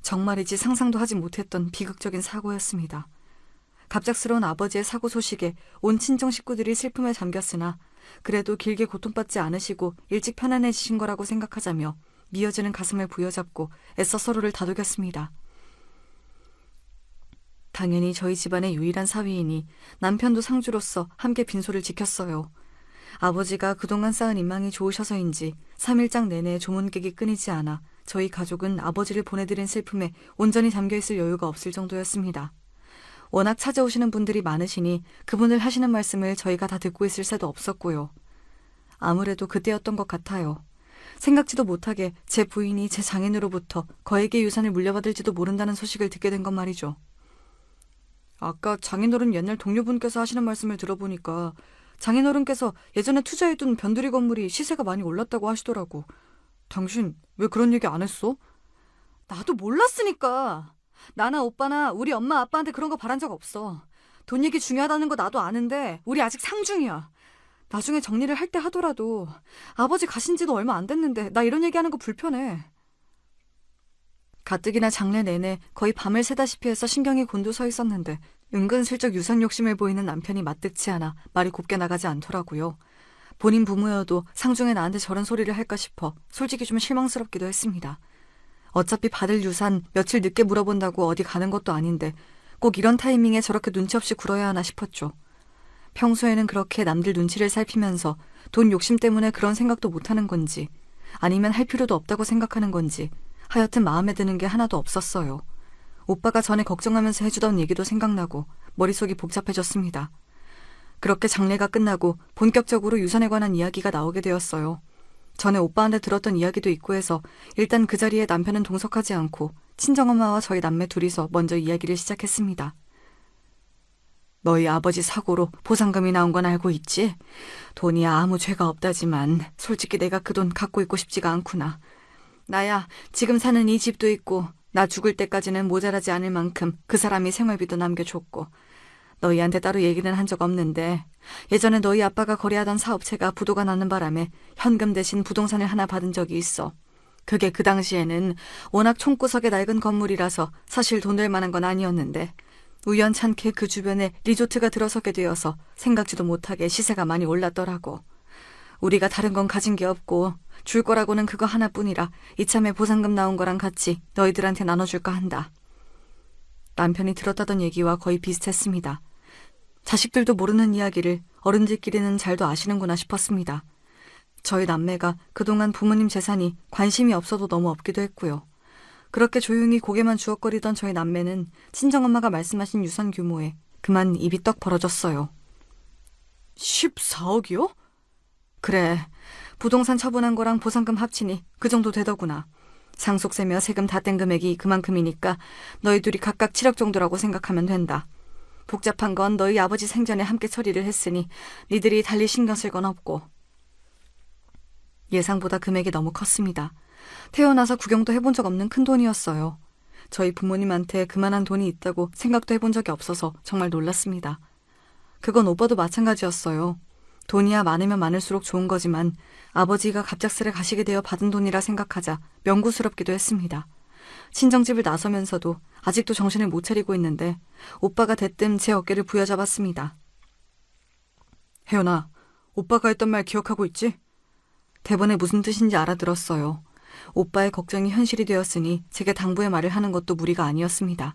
정말이지 상상도 하지 못했던 비극적인 사고였습니다. 갑작스러운 아버지의 사고 소식에 온 친정 식구들이 슬픔에 잠겼으나 그래도 길게 고통받지 않으시고 일찍 편안해지신 거라고 생각하자며 미어지는 가슴을 부여잡고 애써 서로를 다독였습니다. 당연히 저희 집안의 유일한 사위이니 남편도 상주로서 함께 빈소를 지켰어요. 아버지가 그동안 쌓은 인망이 좋으셔서인지 3일장 내내 조문객이 끊이지 않아 저희 가족은 아버지를 보내드린 슬픔에 온전히 잠겨있을 여유가 없을 정도였습니다. 워낙 찾아오시는 분들이 많으시니 그분들 하시는 말씀을 저희가 다 듣고 있을 새도 없었고요. 아무래도 그때였던 것 같아요. 생각지도 못하게 제 부인이 제 장인으로부터 거액의 유산을 물려받을지도 모른다는 소식을 듣게 된 건 말이죠. 아까 장인어른 옛날 동료분께서 하시는 말씀을 들어보니까 장인어른께서 예전에 투자해둔 변두리 건물이 시세가 많이 올랐다고 하시더라고. 당신 왜 그런 얘기 안 했어? 나도 몰랐으니까. 나나 오빠나 우리 엄마 아빠한테 그런 거 바란 적 없어. 돈 얘기 중요하다는 거 나도 아는데 우리 아직 상중이야. 나중에 정리를 할 때 하더라도 아버지 가신 지도 얼마 안 됐는데 나 이런 얘기하는 거 불편해. 가뜩이나 장례 내내 거의 밤을 새다시피 해서 신경이 곤두서 있었는데 은근슬쩍 유산 욕심을 보이는 남편이 마뜩치 않아 말이 곱게 나가지 않더라고요. 본인 부모여도 상중에 나한테 저런 소리를 할까 싶어 솔직히 좀 실망스럽기도 했습니다. 어차피 받을 유산 며칠 늦게 물어본다고 어디 가는 것도 아닌데 꼭 이런 타이밍에 저렇게 눈치 없이 굴어야 하나 싶었죠. 평소에는 그렇게 남들 눈치를 살피면서 돈 욕심 때문에 그런 생각도 못하는 건지 아니면 할 필요도 없다고 생각하는 건지 하여튼 마음에 드는 게 하나도 없었어요. 오빠가 전에 걱정하면서 해주던 얘기도 생각나고 머릿속이 복잡해졌습니다. 그렇게 장례가 끝나고 본격적으로 유산에 관한 이야기가 나오게 되었어요. 전에 오빠한테 들었던 이야기도 있고 해서 일단 그 자리에 남편은 동석하지 않고 친정엄마와 저희 남매 둘이서 먼저 이야기를 시작했습니다. 너희 아버지 사고로 보상금이 나온 건 알고 있지? 돈이 아무 죄가 없다지만 솔직히 내가 그 돈 갖고 있고 싶지가 않구나. 나야 지금 사는 이 집도 있고 나 죽을 때까지는 모자라지 않을 만큼 그 사람이 생활비도 남겨줬고 너희한테 따로 얘기는 한 적 없는데 예전에 너희 아빠가 거래하던 사업체가 부도가 나는 바람에 현금 대신 부동산을 하나 받은 적이 있어. 그게 그 당시에는 워낙 총구석의 낡은 건물이라서 사실 돈 될 만한 건 아니었는데 우연찮게 그 주변에 리조트가 들어서게 되어서 생각지도 못하게 시세가 많이 올랐더라고. 우리가 다른 건 가진 게 없고 줄 거라고는 그거 하나뿐이라 이참에 보상금 나온 거랑 같이 너희들한테 나눠줄까 한다. 남편이 들었다던 얘기와 거의 비슷했습니다. 자식들도 모르는 이야기를 어른들끼리는 잘도 아시는구나 싶었습니다. 저희 남매가 그동안 부모님 재산이 관심이 없어도 너무 없기도 했고요. 그렇게 조용히 고개만 주걱거리던 저희 남매는 친정엄마가 말씀하신 유산 규모에 그만 입이 떡 벌어졌어요. 14억이요? 그래, 부동산 처분한 거랑 보상금 합치니 그 정도 되더구나. 상속세며 세금 다 뗀 금액이 그만큼이니까 너희 둘이 각각 7억 정도라고 생각하면 된다. 복잡한 건 너희 아버지 생전에 함께 처리를 했으니 니들이 달리 신경 쓸 건 없고. 예상보다 금액이 너무 컸습니다. 태어나서 구경도 해본 적 없는 큰 돈이었어요. 저희 부모님한테 그만한 돈이 있다고 생각도 해본 적이 없어서 정말 놀랐습니다. 그건 오빠도 마찬가지였어요. 돈이야 많으면 많을수록 좋은 거지만 아버지가 갑작스레 가시게 되어 받은 돈이라 생각하자 명구스럽기도 했습니다. 친정집을 나서면서도 아직도 정신을 못 차리고 있는데 오빠가 대뜸 제 어깨를 부여잡았습니다. 혜연아, 오빠가 했던 말 기억하고 있지? 대본에 무슨 뜻인지 알아들었어요. 오빠의 걱정이 현실이 되었으니 제게 당부의 말을 하는 것도 무리가 아니었습니다.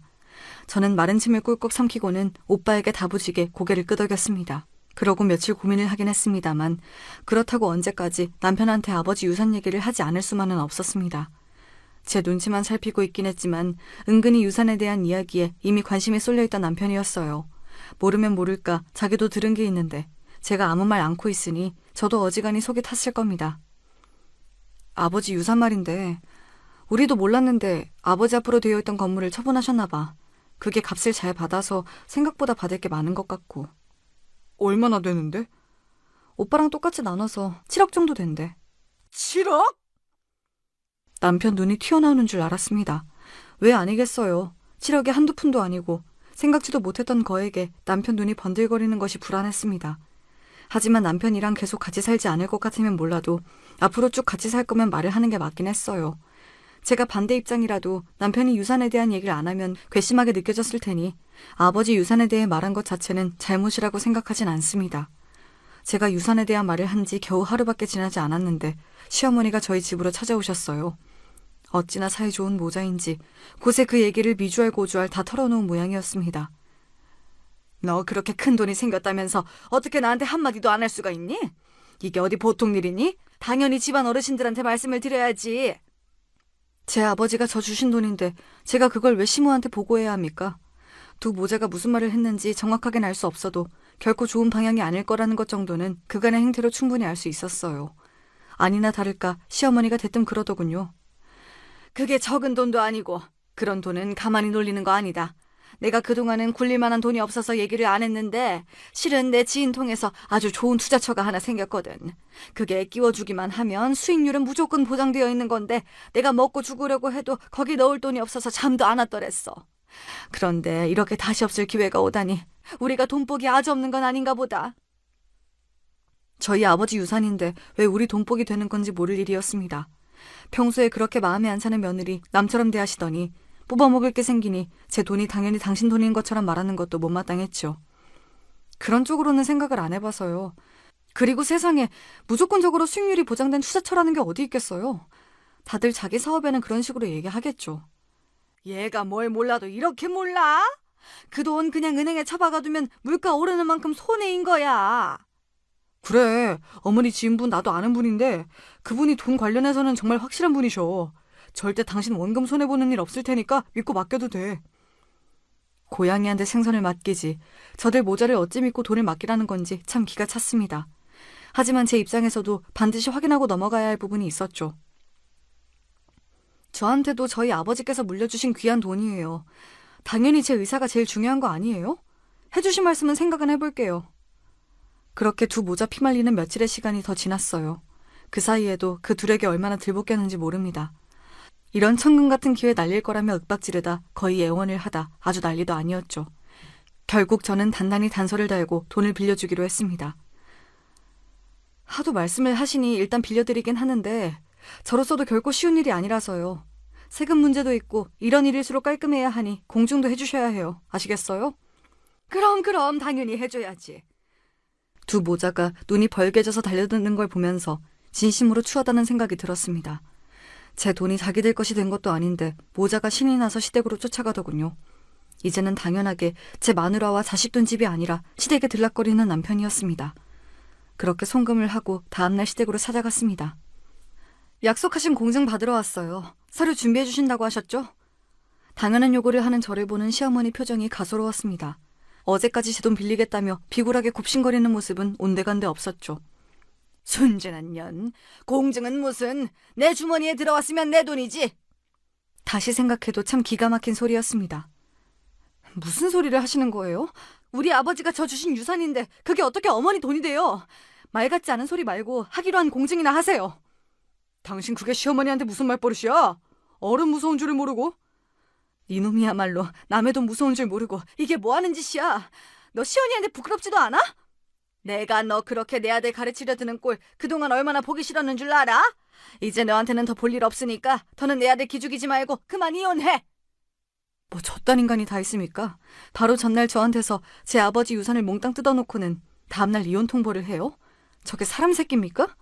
저는 마른 침을 꿀꺽 삼키고는 오빠에게 다부지게 고개를 끄덕였습니다. 그러고 며칠 고민을 하긴 했습니다만 그렇다고 언제까지 남편한테 아버지 유산 얘기를 하지 않을 수만은 없었습니다. 제 눈치만 살피고 있긴 했지만 은근히 유산에 대한 이야기에 이미 관심이 쏠려있던 남편이었어요. 모르면 모를까 자기도 들은 게 있는데 제가 아무 말 않고 있으니 저도 어지간히 속이 탔을 겁니다. 아버지 유산 말인데 우리도 몰랐는데 아버지 앞으로 되어 있던 건물을 처분하셨나 봐. 그게 값을 잘 받아서 생각보다 받을 게 많은 것 같고. 얼마나 되는데? 오빠랑 똑같이 나눠서 7억 정도 된대. 7억? 남편 눈이 튀어나오는 줄 알았습니다. 왜 아니겠어요. 7억이 한두 푼도 아니고 생각지도 못했던 거에게 남편 눈이 번들거리는 것이 불안했습니다. 하지만 남편이랑 계속 같이 살지 않을 것 같으면 몰라도 앞으로 쭉 같이 살 거면 말을 하는 게 맞긴 했어요. 제가 반대 입장이라도 남편이 유산에 대한 얘기를 안 하면 괘씸하게 느껴졌을 테니 아버지 유산에 대해 말한 것 자체는 잘못이라고 생각하진 않습니다. 제가 유산에 대한 말을 한 지 겨우 하루밖에 지나지 않았는데 시어머니가 저희 집으로 찾아오셨어요. 어찌나 사이 좋은 모자인지 곳에 그 얘기를 미주알 고주알 다 털어놓은 모양이었습니다. 너 그렇게 큰 돈이 생겼다면서 어떻게 나한테 한마디도 안 할 수가 있니? 이게 어디 보통 일이니? 당연히 집안 어르신들한테 말씀을 드려야지. 제 아버지가 저 주신 돈인데 제가 그걸 왜 시모한테 보고해야 합니까? 두 모자가 무슨 말을 했는지 정확하게는 알 수 없어도 결코 좋은 방향이 아닐 거라는 것 정도는 그간의 행태로 충분히 알 수 있었어요. 아니나 다를까 시어머니가 대뜸 그러더군요. 그게 적은 돈도 아니고 그런 돈은 가만히 놀리는 거 아니다. 내가 그동안은 굴릴 만한 돈이 없어서 얘기를 안 했는데 실은 내 지인 통해서 아주 좋은 투자처가 하나 생겼거든. 그게 끼워주기만 하면 수익률은 무조건 보장되어 있는 건데 내가 먹고 죽으려고 해도 거기 넣을 돈이 없어서 잠도 안 왔더랬어. 그런데 이렇게 다시 없을 기회가 오다니 우리가 돈복이 아주 없는 건 아닌가 보다. 저희 아버지 유산인데 왜 우리 돈복이 되는 건지 모를 일이었습니다. 평소에 그렇게 마음에 안 차는 며느리 남처럼 대하시더니 뽑아먹을 게 생기니 제 돈이 당연히 당신 돈인 것처럼 말하는 것도 못마땅했죠. 그런 쪽으로는 생각을 안 해봐서요. 그리고 세상에 무조건적으로 수익률이 보장된 투자처라는 게 어디 있겠어요. 다들 자기 사업에는 그런 식으로 얘기하겠죠. 얘가 뭘 몰라도 이렇게 몰라? 그 돈 그냥 은행에 처박아두면 물가 오르는 만큼 손해인 거야. 그래, 어머니 지인분 나도 아는 분인데 그분이 돈 관련해서는 정말 확실한 분이셔. 절대 당신 원금 손해보는 일 없을 테니까 믿고 맡겨도 돼. 고양이한테 생선을 맡기지 저들 모자를 어찌 믿고 돈을 맡기라는 건지 참 기가 찼습니다. 하지만 제 입장에서도 반드시 확인하고 넘어가야 할 부분이 있었죠. 저한테도 저희 아버지께서 물려주신 귀한 돈이에요. 당연히 제 의사가 제일 중요한 거 아니에요? 해주신 말씀은 생각은 해볼게요. 그렇게 두 모자 피말리는 며칠의 시간이 더 지났어요. 그 사이에도 그 둘에게 얼마나 들볶였는지 모릅니다. 이런 천금 같은 기회 날릴 거라며 윽박지르다 거의 애원을 하다 아주 난리도 아니었죠. 결국 저는 단단히 단서를 달고 돈을 빌려주기로 했습니다. 하도 말씀을 하시니 일단 빌려드리긴 하는데 저로서도 결코 쉬운 일이 아니라서요. 세금 문제도 있고 이런 일일수록 깔끔해야 하니 공증도 해주셔야 해요. 아시겠어요? 그럼 당연히 해줘야지. 두 모자가 눈이 벌개져서 달려드는 걸 보면서 진심으로 추하다는 생각이 들었습니다. 제 돈이 자기들 것이 된 것도 아닌데 모자가 신이 나서 시댁으로 쫓아가더군요. 이제는 당연하게 제 마누라와 자식 둔 집이 아니라 시댁에 들락거리는 남편이었습니다. 그렇게 송금을 하고 다음날 시댁으로 찾아갔습니다. 약속하신 공증 받으러 왔어요. 서류 준비해 주신다고 하셨죠? 당연한 요구를 하는 저를 보는 시어머니 표정이 가소로웠습니다. 어제까지 제 돈 빌리겠다며 비굴하게 굽신거리는 모습은 온데간데 없었죠. 순진한 년, 공증은 무슨, 내 주머니에 들어왔으면 내 돈이지. 다시 생각해도 참 기가 막힌 소리였습니다. 무슨 소리를 하시는 거예요? 우리 아버지가 저 주신 유산인데 그게 어떻게 어머니 돈이 돼요? 말 같지 않은 소리 말고 하기로 한 공증이나 하세요. 당신 그게 시어머니한테 무슨 말버릇이야? 어른 무서운 줄을 모르고. 이놈이야말로 남의 돈 무서운 줄 모르고 이게 뭐하는 짓이야? 너 시어머니한테 부끄럽지도 않아? 내가 너 그렇게 내 아들 가르치려 드는 꼴 그동안 얼마나 보기 싫었는 줄 알아? 이제 너한테는 더 볼 일 없으니까 더는 내 아들 기죽이지 말고 그만 이혼해. 뭐 저딴 인간이 다 있습니까? 바로 전날 저한테서 제 아버지 유산을 몽땅 뜯어놓고는 다음날 이혼 통보를 해요? 저게 사람 새끼입니까?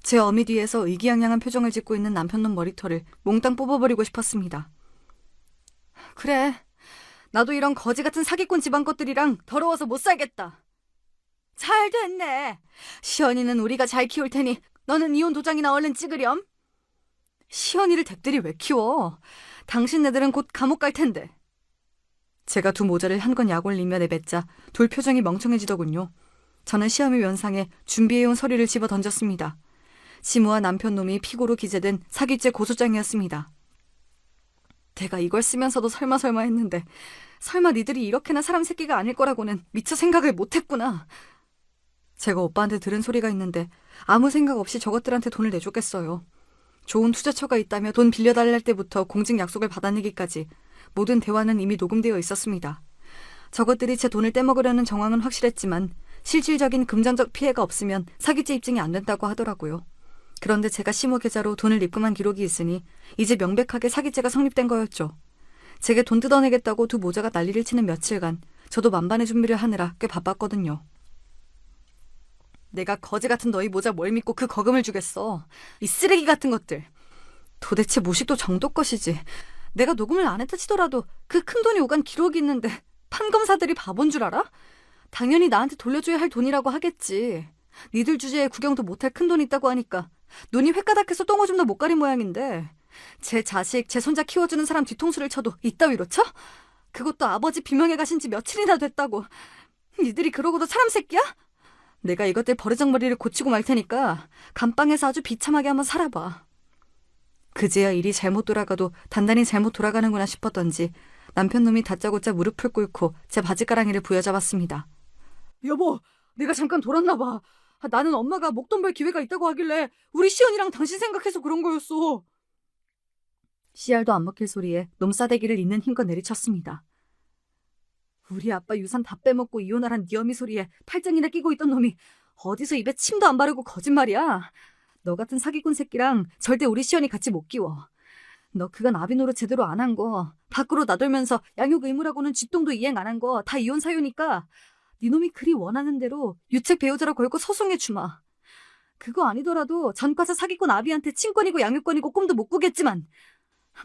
제 어미 뒤에서 의기양양한 표정을 짓고 있는 남편놈 머리털을 몽땅 뽑아버리고 싶었습니다. 그래, 나도 이런 거지 같은 사기꾼 집안 것들이랑 더러워서 못 살겠다. 잘 됐네. 시연이는 우리가 잘 키울 테니 너는 이혼 도장이나 얼른 찍으렴. 시연이를 댁들이 왜 키워? 당신네들은 곧 감옥 갈 텐데. 제가 두 모자를 한 건 약 올리며 내뱉자 둘 표정이 멍청해지더군요. 저는 시어미 면상에 준비해온 서류를 집어 던졌습니다. 시무와 남편놈이 피고로 기재된 사기죄 고소장이었습니다. 내가 이걸 쓰면서도 설마 했는데 설마 니들이 이렇게나 사람 새끼가 아닐 거라고는 미처 생각을 못했구나. 제가 오빠한테 들은 소리가 있는데 아무 생각 없이 저것들한테 돈을 내줬겠어요. 좋은 투자처가 있다며 돈 빌려달랄 때부터 공증 약속을 받아내기까지 모든 대화는 이미 녹음되어 있었습니다. 저것들이 제 돈을 떼먹으려는 정황은 확실했지만 실질적인 금전적 피해가 없으면 사기죄 입증이 안 된다고 하더라고요. 그런데 제가 시모 계좌로 돈을 입금한 기록이 있으니 이제 명백하게 사기죄가 성립된 거였죠. 제게 돈 뜯어내겠다고 두 모자가 난리를 치는 며칠간 저도 만반의 준비를 하느라 꽤 바빴거든요. 내가 거지 같은 너희 모자 뭘 믿고 그 거금을 주겠어. 이 쓰레기 같은 것들. 도대체 무식도 정도 것이지. 내가 녹음을 안 했다 치더라도 그 큰 돈이 오간 기록이 있는데 판검사들이 바본 줄 알아? 당연히 나한테 돌려줘야 할 돈이라고 하겠지. 니들 주제에 구경도 못할 큰 돈 있다고 하니까 눈이 횟가닥해서 똥오줌도 못 가린 모양인데 제 자식, 제 손자 키워주는 사람 뒤통수를 쳐도 이따위로 쳐? 그것도 아버지 비명에 가신 지 며칠이나 됐다고. 니들이 그러고도 사람 새끼야? 내가 이것들 버르장머리를 고치고 말 테니까 감방에서 아주 비참하게 한번 살아봐. 그제야 일이 잘못 돌아가도 단단히 잘못 돌아가는구나 싶었던지 남편놈이 다짜고짜 무릎을 꿇고 제 바지가랑이를 부여잡았습니다. 여보, 내가 잠깐 돌았나 봐. 나는 엄마가 목돈 벌 기회가 있다고 하길래 우리 시연이랑 당신 생각해서 그런 거였어. 씨알도 안 먹힐 소리에 놈 싸대기를 있는 힘껏 내리쳤습니다. 우리 아빠 유산 다 빼먹고 이혼하란 네 어미 소리에 팔짱이나 끼고 있던 놈이 어디서 입에 침도 안 바르고 거짓말이야. 너 같은 사기꾼 새끼랑 절대 우리 시연이 같이 못 끼워. 너 그간 아비노릇 제대로 안 한 거, 밖으로 나돌면서 양육 의무라고는 쥐똥도 이행 안 한 거 다 이혼 사유니까 네 놈이 그리 원하는 대로 유책 배우자라 걸고 소송해 주마. 그거 아니더라도 전과자 사기꾼 아비한테 친권이고 양육권이고 꿈도 못 꾸겠지만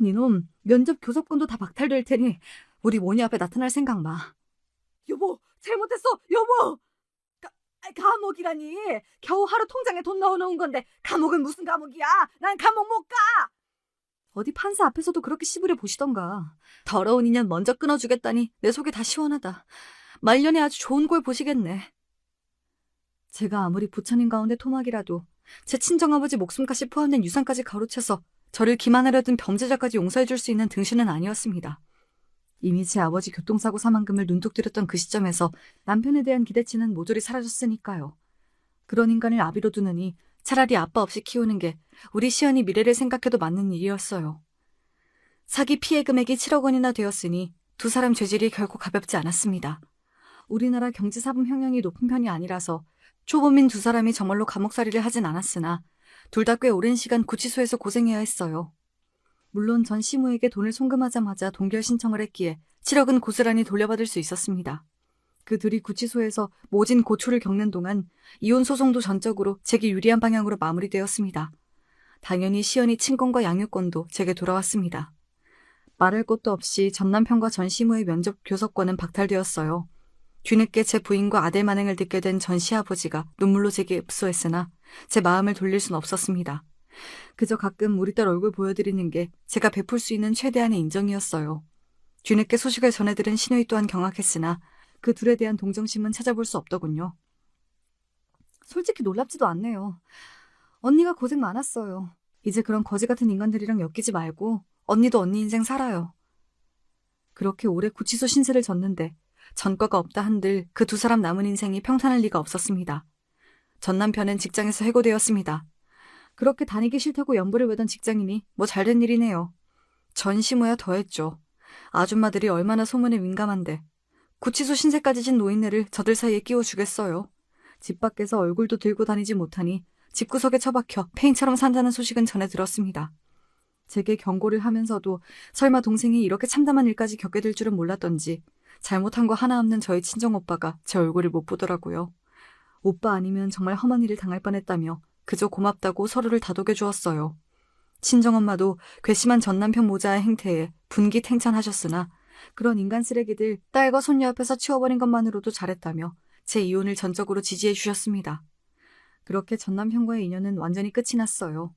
네 놈 면접 교섭권도 다 박탈될 테니 우리 모니 앞에 나타날 생각 마. 여보, 잘못했어, 여보! 감옥이라니. 겨우 하루 통장에 돈 넣어놓은 건데 감옥은 무슨 감옥이야. 난 감옥 못 가. 어디 판사 앞에서도 그렇게 씨부려 보시던가. 더러운 인연 먼저 끊어주겠다니 내 속이 다 시원하다. 말년에 아주 좋은 꼴 보시겠네. 제가 아무리 부처님 가운데 토막이라도 제 친정아버지 목숨까지 포함된 유산까지 가로채서 저를 기만하려던 범죄자까지 용서해줄 수 있는 등신은 아니었습니다. 이미 제 아버지 교통사고 사망금을 눈독 들였던 그 시점에서 남편에 대한 기대치는 모조리 사라졌으니까요. 그런 인간을 아비로 두느니 차라리 아빠 없이 키우는 게 우리 시연이 미래를 생각해도 맞는 일이었어요. 사기 피해 금액이 7억 원이나 되었으니 두 사람 죄질이 결코 가볍지 않았습니다. 우리나라 경제사범 형량이 높은 편이 아니라서 초범인 두 사람이 저말로 감옥살이를 하진 않았으나 둘 다 꽤 오랜 시간 구치소에서 고생해야 했어요. 물론 전 시무에게 돈을 송금하자마자 동결 신청을 했기에 7억은 고스란히 돌려받을 수 있었습니다. 그 둘이 구치소에서 모진 고초를 겪는 동안 이혼 소송도 전적으로 제게 유리한 방향으로 마무리되었습니다. 당연히 시연이 친권과 양육권도 제게 돌아왔습니다. 말할 것도 없이 전 남편과 전 시모의 면접 교섭권은 박탈되었어요. 뒤늦게 제 부인과 아들 만행을 듣게 된 전 시아버지가 눈물로 제게 읍소했으나 제 마음을 돌릴 순 없었습니다. 그저 가끔 우리 딸 얼굴 보여드리는 게 제가 베풀 수 있는 최대한의 인정이었어요. 뒤늦게 소식을 전해들은 시누이 또한 경악했으나 그 둘에 대한 동정심은 찾아볼 수 없더군요. 솔직히 놀랍지도 않네요. 언니가 고생 많았어요. 이제 그런 거지 같은 인간들이랑 엮이지 말고 언니도 언니 인생 살아요. 그렇게 오래 구치소 신세를 졌는데 전과가 없다 한들 그 두 사람 남은 인생이 평탄할 리가 없었습니다. 전 남편은 직장에서 해고되었습니다. 그렇게 다니기 싫다고 연부를 외던 직장인이 뭐 잘된 일이네요. 전 시모야 더했죠. 아줌마들이 얼마나 소문에 민감한데 구치소 신세까지 진 노인네를 저들 사이에 끼워주겠어요. 집 밖에서 얼굴도 들고 다니지 못하니 집구석에 처박혀 폐인처럼 산다는 소식은 전해 들었습니다. 제게 경고를 하면서도 설마 동생이 이렇게 참담한 일까지 겪게 될 줄은 몰랐던지 잘못한 거 하나 없는 저희 친정오빠가 제 얼굴을 못 보더라고요. 오빠 아니면 정말 험한 일을 당할 뻔했다며 그저 고맙다고 서로를 다독여 주었어요. 친정엄마도 괘씸한 전남편 모자의 행태에 분기탱찬하셨으나 그런 인간 쓰레기들 딸과 손녀 앞에서 치워버린 것만으로도 잘했다며 제 이혼을 전적으로 지지해 주셨습니다. 그렇게 전남편과의 인연은 완전히 끝이 났어요.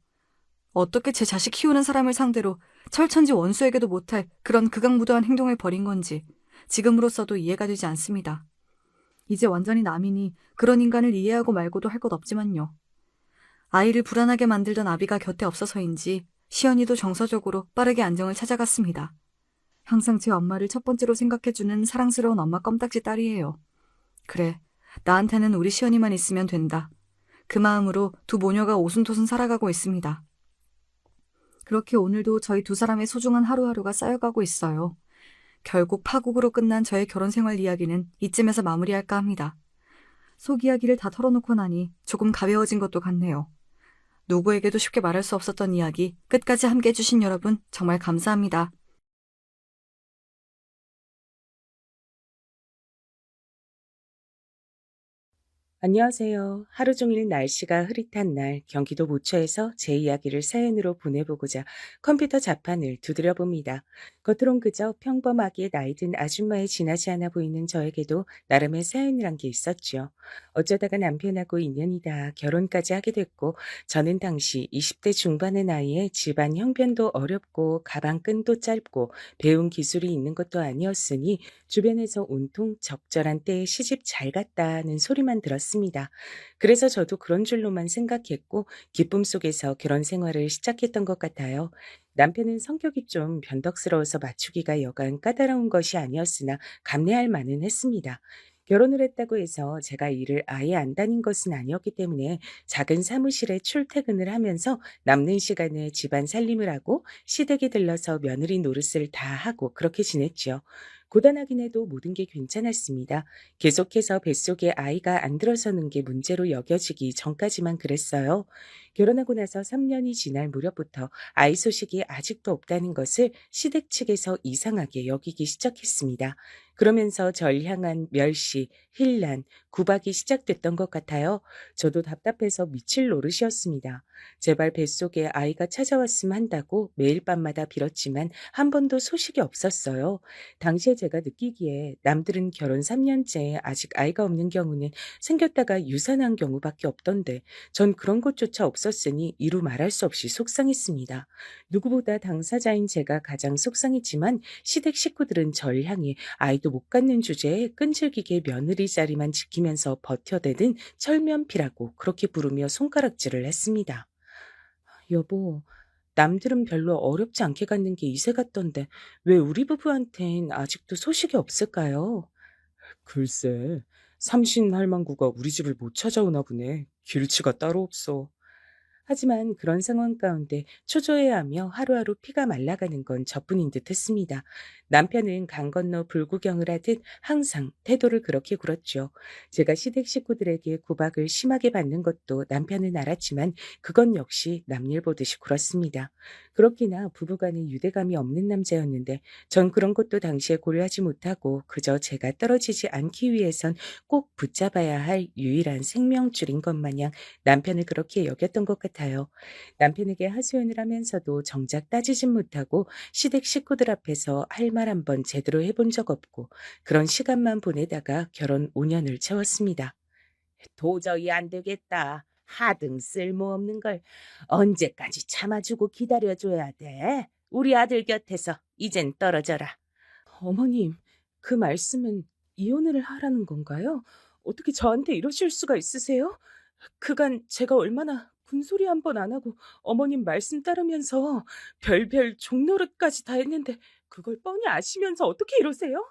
어떻게 제 자식 키우는 사람을 상대로 철천지 원수에게도 못할 그런 극악무도한 행동을 벌인 건지 지금으로서도 이해가 되지 않습니다. 이제 완전히 남이니 그런 인간을 이해하고 말고도 할 것 없지만요. 아이를 불안하게 만들던 아비가 곁에 없어서인지 시연이도 정서적으로 빠르게 안정을 찾아갔습니다. 항상 제 엄마를 첫 번째로 생각해주는 사랑스러운 엄마 껌딱지 딸이에요. 그래, 나한테는 우리 시연이만 있으면 된다. 그 마음으로 두 모녀가 오순도순 살아가고 있습니다. 그렇게 오늘도 저희 두 사람의 소중한 하루하루가 쌓여가고 있어요. 결국 파국으로 끝난 저의 결혼 생활 이야기는 이쯤에서 마무리할까 합니다. 속 이야기를 다 털어놓고 나니 조금 가벼워진 것도 같네요. 누구에게도 쉽게 말할 수 없었던 이야기 끝까지 함께 해주신 여러분 정말 감사합니다. 안녕하세요. 하루 종일 날씨가 흐릿한 날 경기도 모처에서 제 이야기를 사연으로 보내보고자 컴퓨터 자판을 두드려 봅니다. 겉으론 그저 평범하게 나이든 아줌마에 지나지 않아 보이는 저에게도 나름의 사연이란 게 있었죠. 어쩌다가 남편하고 인연이다 결혼까지 하게 됐고 저는 당시 20대 중반의 나이에 집안 형편도 어렵고 가방 끈도 짧고 배운 기술이 있는 것도 아니었으니 주변에서 온통 적절한 때에 시집 잘 갔다는 소리만 들었습니다. 그래서 저도 그런 줄로만 생각했고 기쁨 속에서 결혼 생활을 시작했던 것 같아요. 남편은 성격이 좀 변덕스러워서 맞추기가 여간 까다로운 것이 아니었으나 감내할 만은 했습니다. 결혼을 했다고 해서 제가 일을 아예 안 다닌 것은 아니었기 때문에 작은 사무실에 출퇴근을 하면서 남는 시간에 집안 살림을 하고 시댁에 들러서 며느리 노릇을 다 하고 그렇게 지냈죠. 고단하긴 해도 모든 게 괜찮았습니다. 계속해서 뱃속에 아이가 안 들어서는 게 문제로 여겨지기 전까지만 그랬어요. 결혼하고 나서 3년이 지날 무렵부터 아이 소식이 아직도 없다는 것을 시댁 측에서 이상하게 여기기 시작했습니다. 그러면서 절 향한 멸시, 힐난, 구박이 시작됐던 것 같아요. 저도 답답해서 미칠 노릇이었습니다. 제발 뱃속에 아이가 찾아왔으면 한다고 매일 밤마다 빌었지만 한 번도 소식이 없었어요. 당시에 제가 느끼기에 남들은 결혼 3년째 아직 아이가 없는 경우는 생겼다가 유산한 경우밖에 없던데 전 그런 것조차 없었으니 이루 말할 수 없이 속상했습니다. 누구보다 당사자인 제가 가장 속상했지만 시댁 식구들은 절 향해 아이도 못 갖는 주제에 끈질기게 며느리 자리만 지키면서 버텨대든 철면피라고 그렇게 부르며 손가락질을 했습니다. 여보, 남들은 별로 어렵지 않게 갖는 게 이세 같던데 왜 우리 부부한텐 아직도 소식이 없을까요? 글쎄, 삼신 할망구가 우리 집을 못 찾아오나 보네. 길치가 따로 없어. 하지만 그런 상황 가운데 초조해하며 하루하루 피가 말라가는 건 저뿐인 듯 했습니다. 남편은 강 건너 불구경을 하듯 항상 태도를 그렇게 굴었죠. 제가 시댁 식구들에게 구박을 심하게 받는 것도 남편은 알았지만 그건 역시 남일 보듯이 굴었습니다. 그렇기나 부부간에 유대감이 없는 남자였는데 전 그런 것도 당시에 고려하지 못하고 그저 제가 떨어지지 않기 위해선 꼭 붙잡아야 할 유일한 생명줄인 것 마냥 남편을 그렇게 여겼던 것 같아요. 남편에게 하소연을 하면서도 정작 따지진 못하고 시댁 식구들 앞에서 할 말 한 번 제대로 해본 적 없고 그런 시간만 보내다가 결혼 5년을 채웠습니다. 도저히 안 되겠다. 하등 쓸모없는 걸 언제까지 참아주고 기다려줘야 돼? 우리 아들 곁에서 이젠 떨어져라. 어머님, 그 말씀은 이혼을 하라는 건가요? 어떻게 저한테 이러실 수가 있으세요? 그간 제가 얼마나 군소리 한 번 안 하고 어머님 말씀 따르면서 별별 종노릇까지 다 했는데 그걸 뻔히 아시면서 어떻게 이러세요?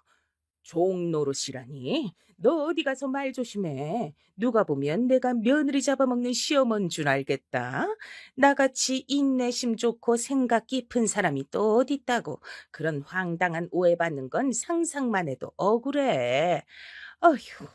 종노릇이라니? 너 어디 가서 말 조심해. 누가 보면 내가 며느리 잡아먹는 시어머니인 줄 알겠다. 나같이 인내심 좋고 생각 깊은 사람이 또 어디 있다고. 그런 황당한 오해받는 건 상상만 해도 억울해. 어휴,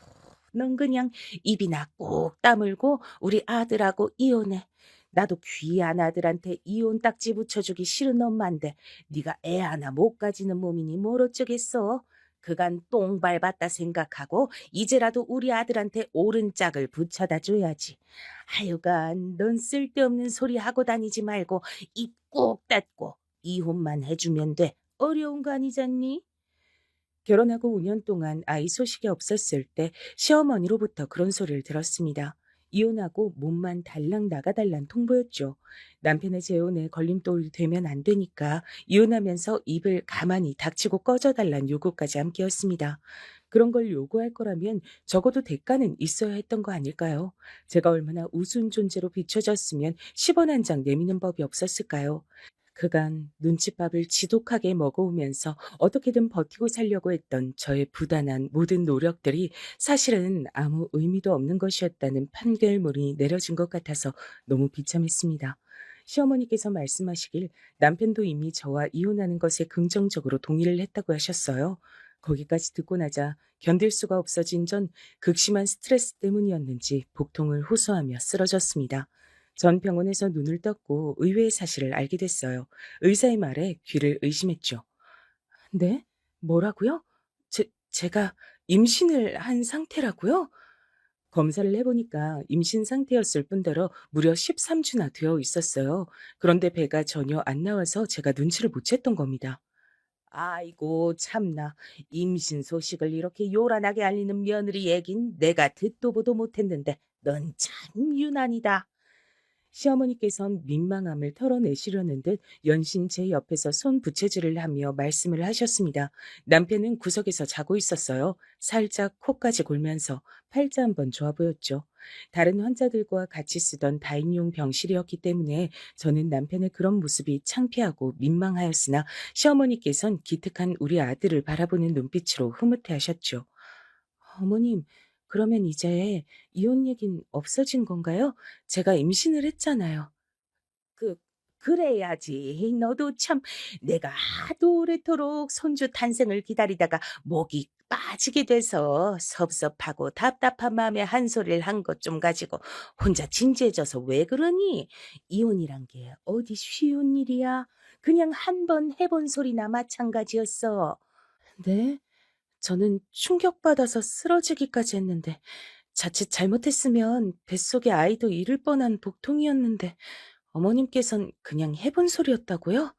넌 그냥 입이나 꼭 다물고 우리 아들하고 이혼해. 나도 귀한 아들한테 이혼 딱지 붙여주기 싫은 엄마인데 네가 애 하나 못 가지는 몸이니 뭘 어쩌겠어. 그간 똥 밟았다 생각하고 이제라도 우리 아들한테 옳은 짝을 붙여다 줘야지. 하여간 넌 쓸데없는 소리 하고 다니지 말고 입 꼭 닫고 이혼만 해주면 돼. 어려운 거 아니잖니? 결혼하고 5년 동안 아이 소식이 없었을 때 시어머니로부터 그런 소리를 들었습니다. 이혼하고 몸만 달랑 나가달란 통보였죠. 남편의 재혼에 걸림돌이 되면 안 되니까 이혼하면서 입을 가만히 닥치고 꺼져달란 요구까지 함께였습니다. 그런 걸 요구할 거라면 적어도 대가는 있어야 했던 거 아닐까요? 제가 얼마나 우스운 존재로 비춰졌으면 10원 한 장 내미는 법이 없었을까요? 그간 눈칫밥을 지독하게 먹어오면서 어떻게든 버티고 살려고 했던 저의 부단한 모든 노력들이 사실은 아무 의미도 없는 것이었다는 판결문이 내려진 것 같아서 너무 비참했습니다. 시어머니께서 말씀하시길 남편도 이미 저와 이혼하는 것에 긍정적으로 동의를 했다고 하셨어요. 거기까지 듣고 나자 견딜 수가 없어진 전 극심한 스트레스 때문이었는지 복통을 호소하며 쓰러졌습니다. 전 병원에서 눈을 떴고 의외의 사실을 알게 됐어요. 의사의 말에 귀를 의심했죠. 네? 뭐라고요? 제가 임신을 한 상태라고요? 검사를 해보니까 임신 상태였을 뿐더러 무려 13주나 되어 있었어요. 그런데 배가 전혀 안 나와서 제가 눈치를 못 챘던 겁니다. 아이고 참나. 임신 소식을 이렇게 요란하게 알리는 며느리 얘긴 내가 듣도 보도 못했는데 넌 참 유난이다. 시어머니께선 민망함을 털어내시려는 듯 연신 제 옆에서 손 부채질을 하며 말씀을 하셨습니다. 남편은 구석에서 자고 있었어요. 살짝 코까지 골면서 팔자 한번 좋아 보였죠. 다른 환자들과 같이 쓰던 다인용 병실이었기 때문에 저는 남편의 그런 모습이 창피하고 민망하였으나 시어머니께선 기특한 우리 아들을 바라보는 눈빛으로 흐뭇해 하셨죠. 어머님, 그러면 이제 이혼 얘긴 없어진 건가요? 제가 임신을 했잖아요. 그 그래야지. 너도 참 내가 하도 오래도록 손주 탄생을 기다리다가 목이 빠지게 돼서 섭섭하고 답답한 마음에 한 소리를 한 것 좀 가지고 혼자 진지해져서 왜 그러니? 이혼이란 게 어디 쉬운 일이야? 그냥 한 번 해본 소리나 마찬가지였어. 네? 저는 충격받아서 쓰러지기까지 했는데 자칫 잘못했으면 뱃속의 아이도 잃을 뻔한 복통이었는데 어머님께선 그냥 해본 소리였다고요?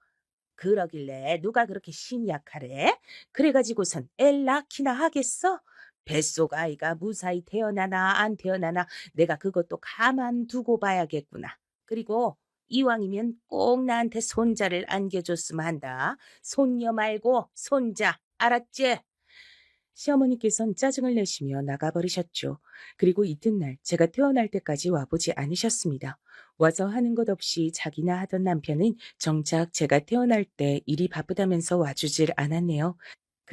그러길래 누가 그렇게 심약하래? 그래가지고선 애 낳기나 하겠어? 뱃속 아이가 무사히 태어나나 안 태어나나 내가 그것도 가만 두고 봐야겠구나. 그리고 이왕이면 꼭 나한테 손자를 안겨줬으면 한다. 손녀 말고 손자, 알았지? 시어머니께선 짜증을 내시며 나가버리셨죠. 그리고 이튿날 제가 태어날 때까지 와보지 않으셨습니다. 와서 하는 것 없이 자기나 하던 남편은 정작 제가 태어날 때 일이 바쁘다면서 와주질 않았네요.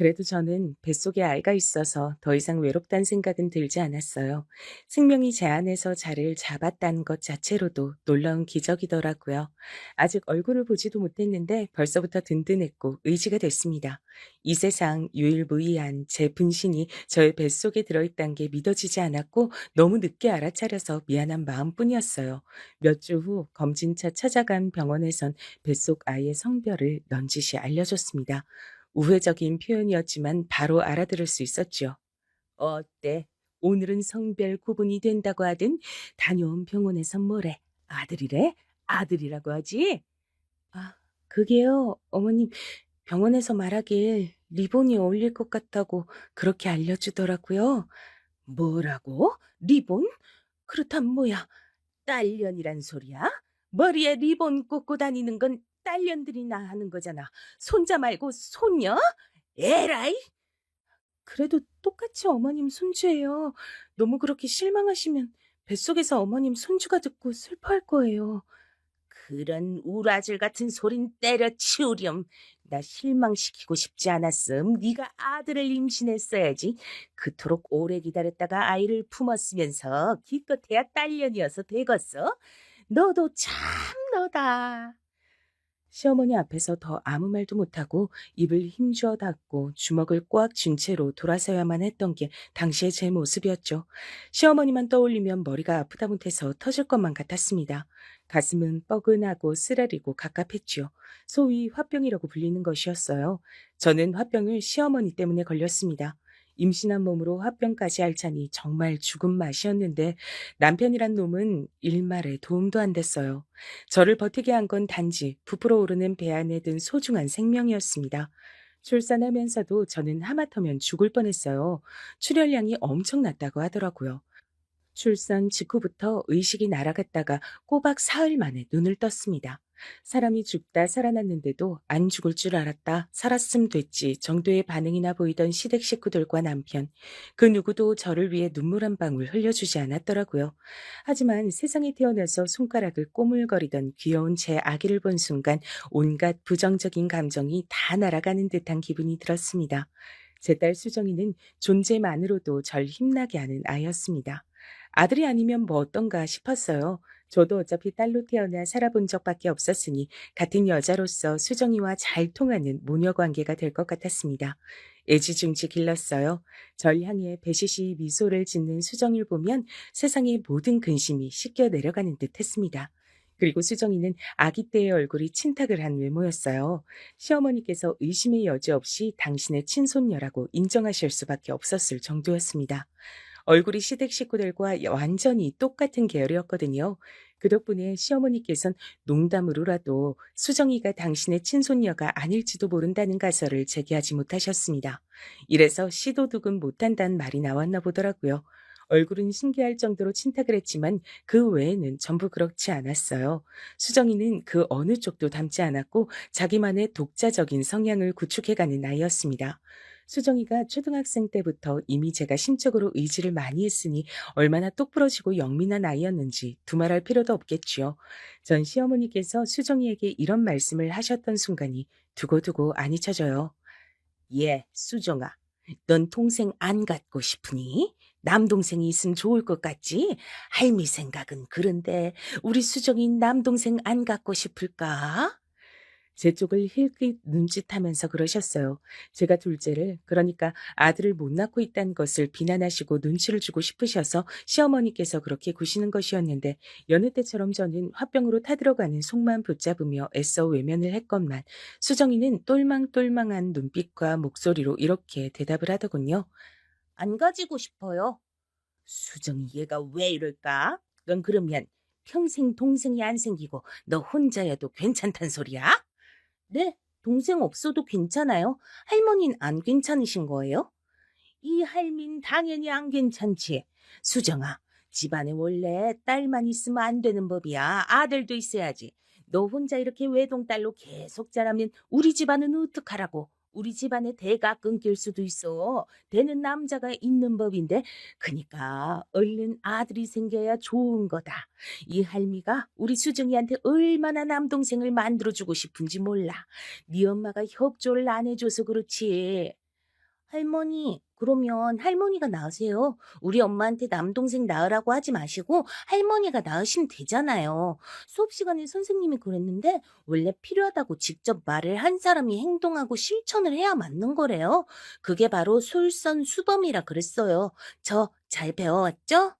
그래도 저는 뱃속에 아이가 있어서 더 이상 외롭다는 생각은 들지 않았어요. 생명이 제 안에서 자리를 잡았다는 것 자체로도 놀라운 기적이더라고요. 아직 얼굴을 보지도 못했는데 벌써부터 든든했고 의지가 됐습니다. 이 세상 유일무이한 제 분신이 저의 뱃속에 들어있다는 게 믿어지지 않았고 너무 늦게 알아차려서 미안한 마음뿐이었어요. 몇 주 후 검진차 찾아간 병원에선 뱃속 아이의 성별을 넌지시 알려줬습니다. 우회적인 표현이었지만 바로 알아들을 수 있었지요. 어때? 오늘은 성별 구분이 된다고 하든 다녀온 병원에선 뭐래? 아들이래? 아들이라고 하지? 아, 그게요, 어머님, 병원에서 말하길 리본이 어울릴 것 같다고 그렇게 알려주더라고요. 뭐라고? 리본? 그렇다면 뭐야? 딸년이란 소리야? 머리에 리본 꽂고 다니는 건 딸년들이나 하는 거잖아. 손자 말고 손녀? 에라이! 그래도 똑같이 어머님 손주예요. 너무 그렇게 실망하시면 뱃속에서 어머님 손주가 듣고 슬퍼할 거예요. 그런 우라질 같은 소린 때려치우렴. 나 실망시키고 싶지 않았음. 네가 아들을 임신했어야지. 그토록 오래 기다렸다가 아이를 품었으면서 기껏해야 딸년이어서 되겠어? 너도 참 너다. 시어머니 앞에서 더 아무 말도 못하고 입을 힘주어 닫고 주먹을 꽉 쥔 채로 돌아서야만 했던 게 당시의 제 모습이었죠. 시어머니만 떠올리면 머리가 아프다 못해서 터질 것만 같았습니다. 가슴은 뻐근하고 쓰라리고 갑갑했지요. 소위 화병이라고 불리는 것이었어요. 저는 화병을 시어머니 때문에 걸렸습니다. 임신한 몸으로 화병까지 앓자니 정말 죽은 맛이었는데 남편이란 놈은 일말에 도움도 안 됐어요. 저를 버티게 한 건 단지 부풀어 오르는 배 안에 든 소중한 생명이었습니다. 출산하면서도 저는 하마터면 죽을 뻔했어요. 출혈량이 엄청났다고 하더라고요. 출산 직후부터 의식이 날아갔다가 꼬박 사흘 만에 눈을 떴습니다. 사람이 죽다 살아났는데도 안 죽을 줄 알았다, 살았음 됐지 정도의 반응이나 보이던 시댁 식구들과 남편, 그 누구도 저를 위해 눈물 한 방울 흘려주지 않았더라고요. 하지만 세상에 태어나서 손가락을 꼬물거리던 귀여운 제 아기를 본 순간 온갖 부정적인 감정이 다 날아가는 듯한 기분이 들었습니다. 제 딸 수정이는 존재만으로도 절 힘나게 하는 아이였습니다. 아들이 아니면 뭐 어떤가 싶었어요. 저도 어차피 딸로 태어나 살아본 적밖에 없었으니 같은 여자로서 수정이와 잘 통하는 모녀 관계가 될 것 같았습니다. 애지중지 길렀어요. 절 향해 배시시 미소를 짓는 수정이를 보면 세상의 모든 근심이 씻겨 내려가는 듯 했습니다. 그리고 수정이는 아기 때의 얼굴이 친탁을 한 외모였어요. 시어머니께서 의심의 여지 없이 당신의 친손녀라고 인정하실 수밖에 없었을 정도였습니다. 얼굴이 시댁 식구들과 완전히 똑같은 계열이었거든요. 그 덕분에 시어머니께선 농담으로라도 수정이가 당신의 친손녀가 아닐지도 모른다는 가설을 제기하지 못하셨습니다. 이래서 시도둑은 못한다는 말이 나왔나 보더라고요. 얼굴은 신기할 정도로 친탁을 했지만 그 외에는 전부 그렇지 않았어요. 수정이는 그 어느 쪽도 닮지 않았고 자기만의 독자적인 성향을 구축해가는 아이였습니다. 수정이가 초등학생 때부터 이미 제가 심적으로 의지를 많이 했으니 얼마나 똑부러지고 영민한 아이였는지 두말할 필요도 없겠지요. 전 시어머니께서 수정이에게 이런 말씀을 하셨던 순간이 두고두고 안 잊혀져요. 예, 수정아, 넌 동생 안 갖고 싶으니? 남동생이 있으면 좋을 것 같지? 할미 생각은 그런데 우리 수정이 남동생 안 갖고 싶을까? 제 쪽을 힐끗 눈짓하면서 그러셨어요. 제가 둘째를, 그러니까 아들을 못 낳고 있다는 것을 비난하시고 눈치를 주고 싶으셔서 시어머니께서 그렇게 구시는 것이었는데 여느 때처럼 저는 화병으로 타들어가는 속만 붙잡으며 애써 외면을 했건만 수정이는 똘망똘망한 눈빛과 목소리로 이렇게 대답을 하더군요. 안 가지고 싶어요. 수정이 얘가 왜 이럴까? 넌 그러면 평생 동생이 안 생기고 너 혼자여도 괜찮단 소리야? 네, 동생 없어도 괜찮아요. 할머니는 안 괜찮으신 거예요? 이 할민 당연히 안 괜찮지. 수정아, 집안에 원래 딸만 있으면 안 되는 법이야. 아들도 있어야지. 너 혼자 이렇게 외동딸로 계속 자라면 우리 집안은 어떡하라고. 우리 집안의 대가 끊길 수도 있어. 되는 남자가 있는 법인데. 그니까 얼른 아들이 생겨야 좋은 거다. 이 할미가 우리 수정이한테 얼마나 남동생을 만들어주고 싶은지 몰라. 네 엄마가 협조를 안 해줘서 그렇지. 할머니, 그러면 할머니가 낳으세요. 우리 엄마한테 남동생 낳으라고 하지 마시고 할머니가 낳으시면 되잖아요. 수업 시간에 선생님이 그랬는데 원래 필요하다고 직접 말을 한 사람이 행동하고 실천을 해야 맞는 거래요. 그게 바로 솔선수범이라 그랬어요. 저 잘 배워왔죠?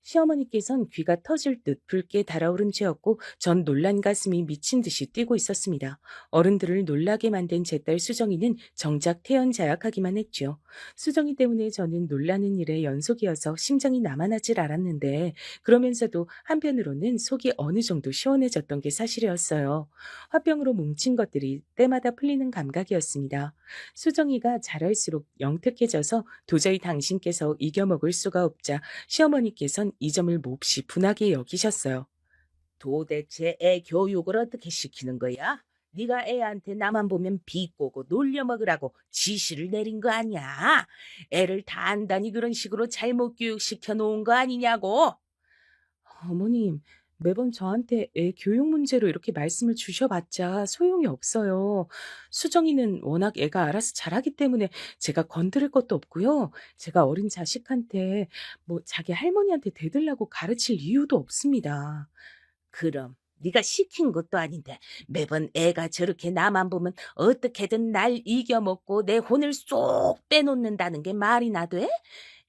시어머니께선 귀가 터질 듯 붉게 달아오른 채였고 전 놀란 가슴이 미친 듯이 뛰고 있었습니다. 어른들을 놀라게 만든 제 딸 수정이는 정작 태연자약하기만 했죠. 수정이 때문에 저는 놀라는 일의 연속이어서 심장이 남아나질 않았는데 그러면서도 한편으로는 속이 어느 정도 시원해졌던 게 사실이었어요. 화병으로 뭉친 것들이 때마다 풀리는 감각이었습니다. 수정이가 자랄수록 영특해져서 도저히 당신께서 이겨먹을 수가 없자 시어머니께선 이 점을 몹시 분하게 여기셨어요. 도대체 애 교육을 어떻게 시키는 거야? 네가 애한테 나만 보면 비꼬고 놀려먹으라고 지시를 내린 거 아니야? 애를 단단히 그런 식으로 잘못 교육시켜 놓은 거 아니냐고? 어머님, 매번 저한테 애 교육 문제로 이렇게 말씀을 주셔봤자 소용이 없어요. 수정이는 워낙 애가 알아서 잘하기 때문에 제가 건드릴 것도 없고요. 제가 어린 자식한테 뭐 자기 할머니한테 대들라고 가르칠 이유도 없습니다. 그럼 네가 시킨 것도 아닌데 매번 애가 저렇게 나만 보면 어떻게든 날 이겨먹고 내 혼을 쏙 빼놓는다는 게 말이나 돼?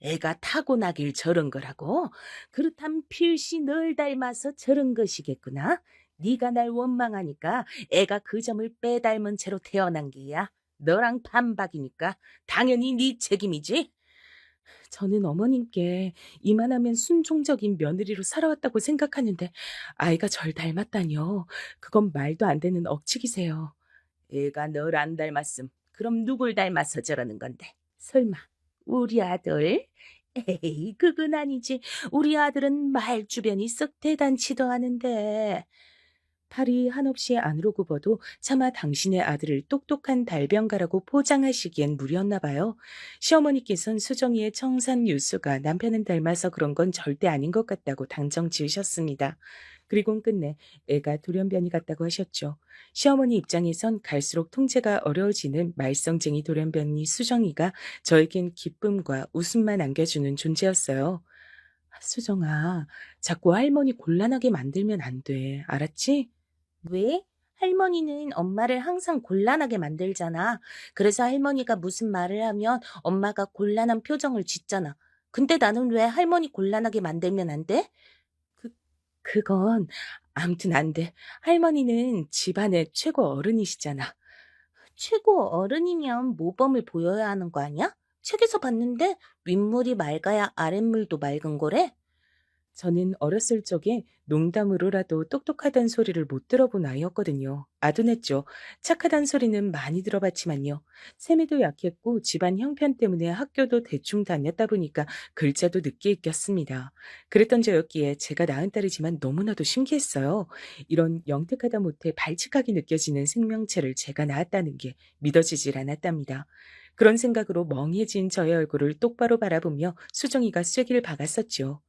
애가 타고나길 저런 거라고? 그렇다면 필시 널 닮아서 저런 것이겠구나. 네가 날 원망하니까 애가 그 점을 빼닮은 채로 태어난 게야. 너랑 반박이니까 당연히 네 책임이지. 저는 어머님께 이만하면 순종적인 며느리로 살아왔다고 생각하는데 아이가 절 닮았다니요. 그건 말도 안 되는 억측이세요. 애가 널 안 닮았음. 그럼 누굴 닮아서 저러는 건데? 설마 우리 아들? 에이, 그건 아니지. 우리 아들은 말주변이 썩 대단치도 않은데. 팔이 한없이 안으로 굽어도 차마 당신의 아들을 똑똑한 달변가라고 포장하시기엔 무리였나 봐요. 시어머니께서는 수정이의 청산 유수가 남편은 닮아서 그런 건 절대 아닌 것 같다고 당정 지으셨습니다. 그리곤 끝내 애가 돌연변이 같다고 하셨죠. 시어머니 입장에선 갈수록 통제가 어려워지는 말썽쟁이 돌연변이 수정이가 저에겐 기쁨과 웃음만 안겨주는 존재였어요. 수정아, 자꾸 할머니 곤란하게 만들면 안 돼. 알았지? 왜? 할머니는 엄마를 항상 곤란하게 만들잖아. 그래서 할머니가 무슨 말을 하면 엄마가 곤란한 표정을 짓잖아. 근데 나는 왜 할머니 곤란하게 만들면 안 돼? 그, 그건 아무튼 안 돼. 할머니는 집안의 최고 어른이시잖아. 최고 어른이면 모범을 보여야 하는 거 아니야? 책에서 봤는데 윗물이 맑아야 아랫물도 맑은 거래? 저는 어렸을 적에 농담으로라도 똑똑하단 소리를 못 들어본 아이였거든요. 아둔했죠. 착하단 소리는 많이 들어봤지만요. 세미도 약했고 집안 형편 때문에 학교도 대충 다녔다 보니까 글자도 늦게 익혔습니다. 그랬던 저였기에 제가 낳은 딸이지만 너무나도 신기했어요. 이런 영특하다 못해 발칙하게 느껴지는 생명체를 제가 낳았다는 게 믿어지질 않았답니다. 그런 생각으로 멍해진 저의 얼굴을 똑바로 바라보며 수정이가 쐐기를 박았었죠.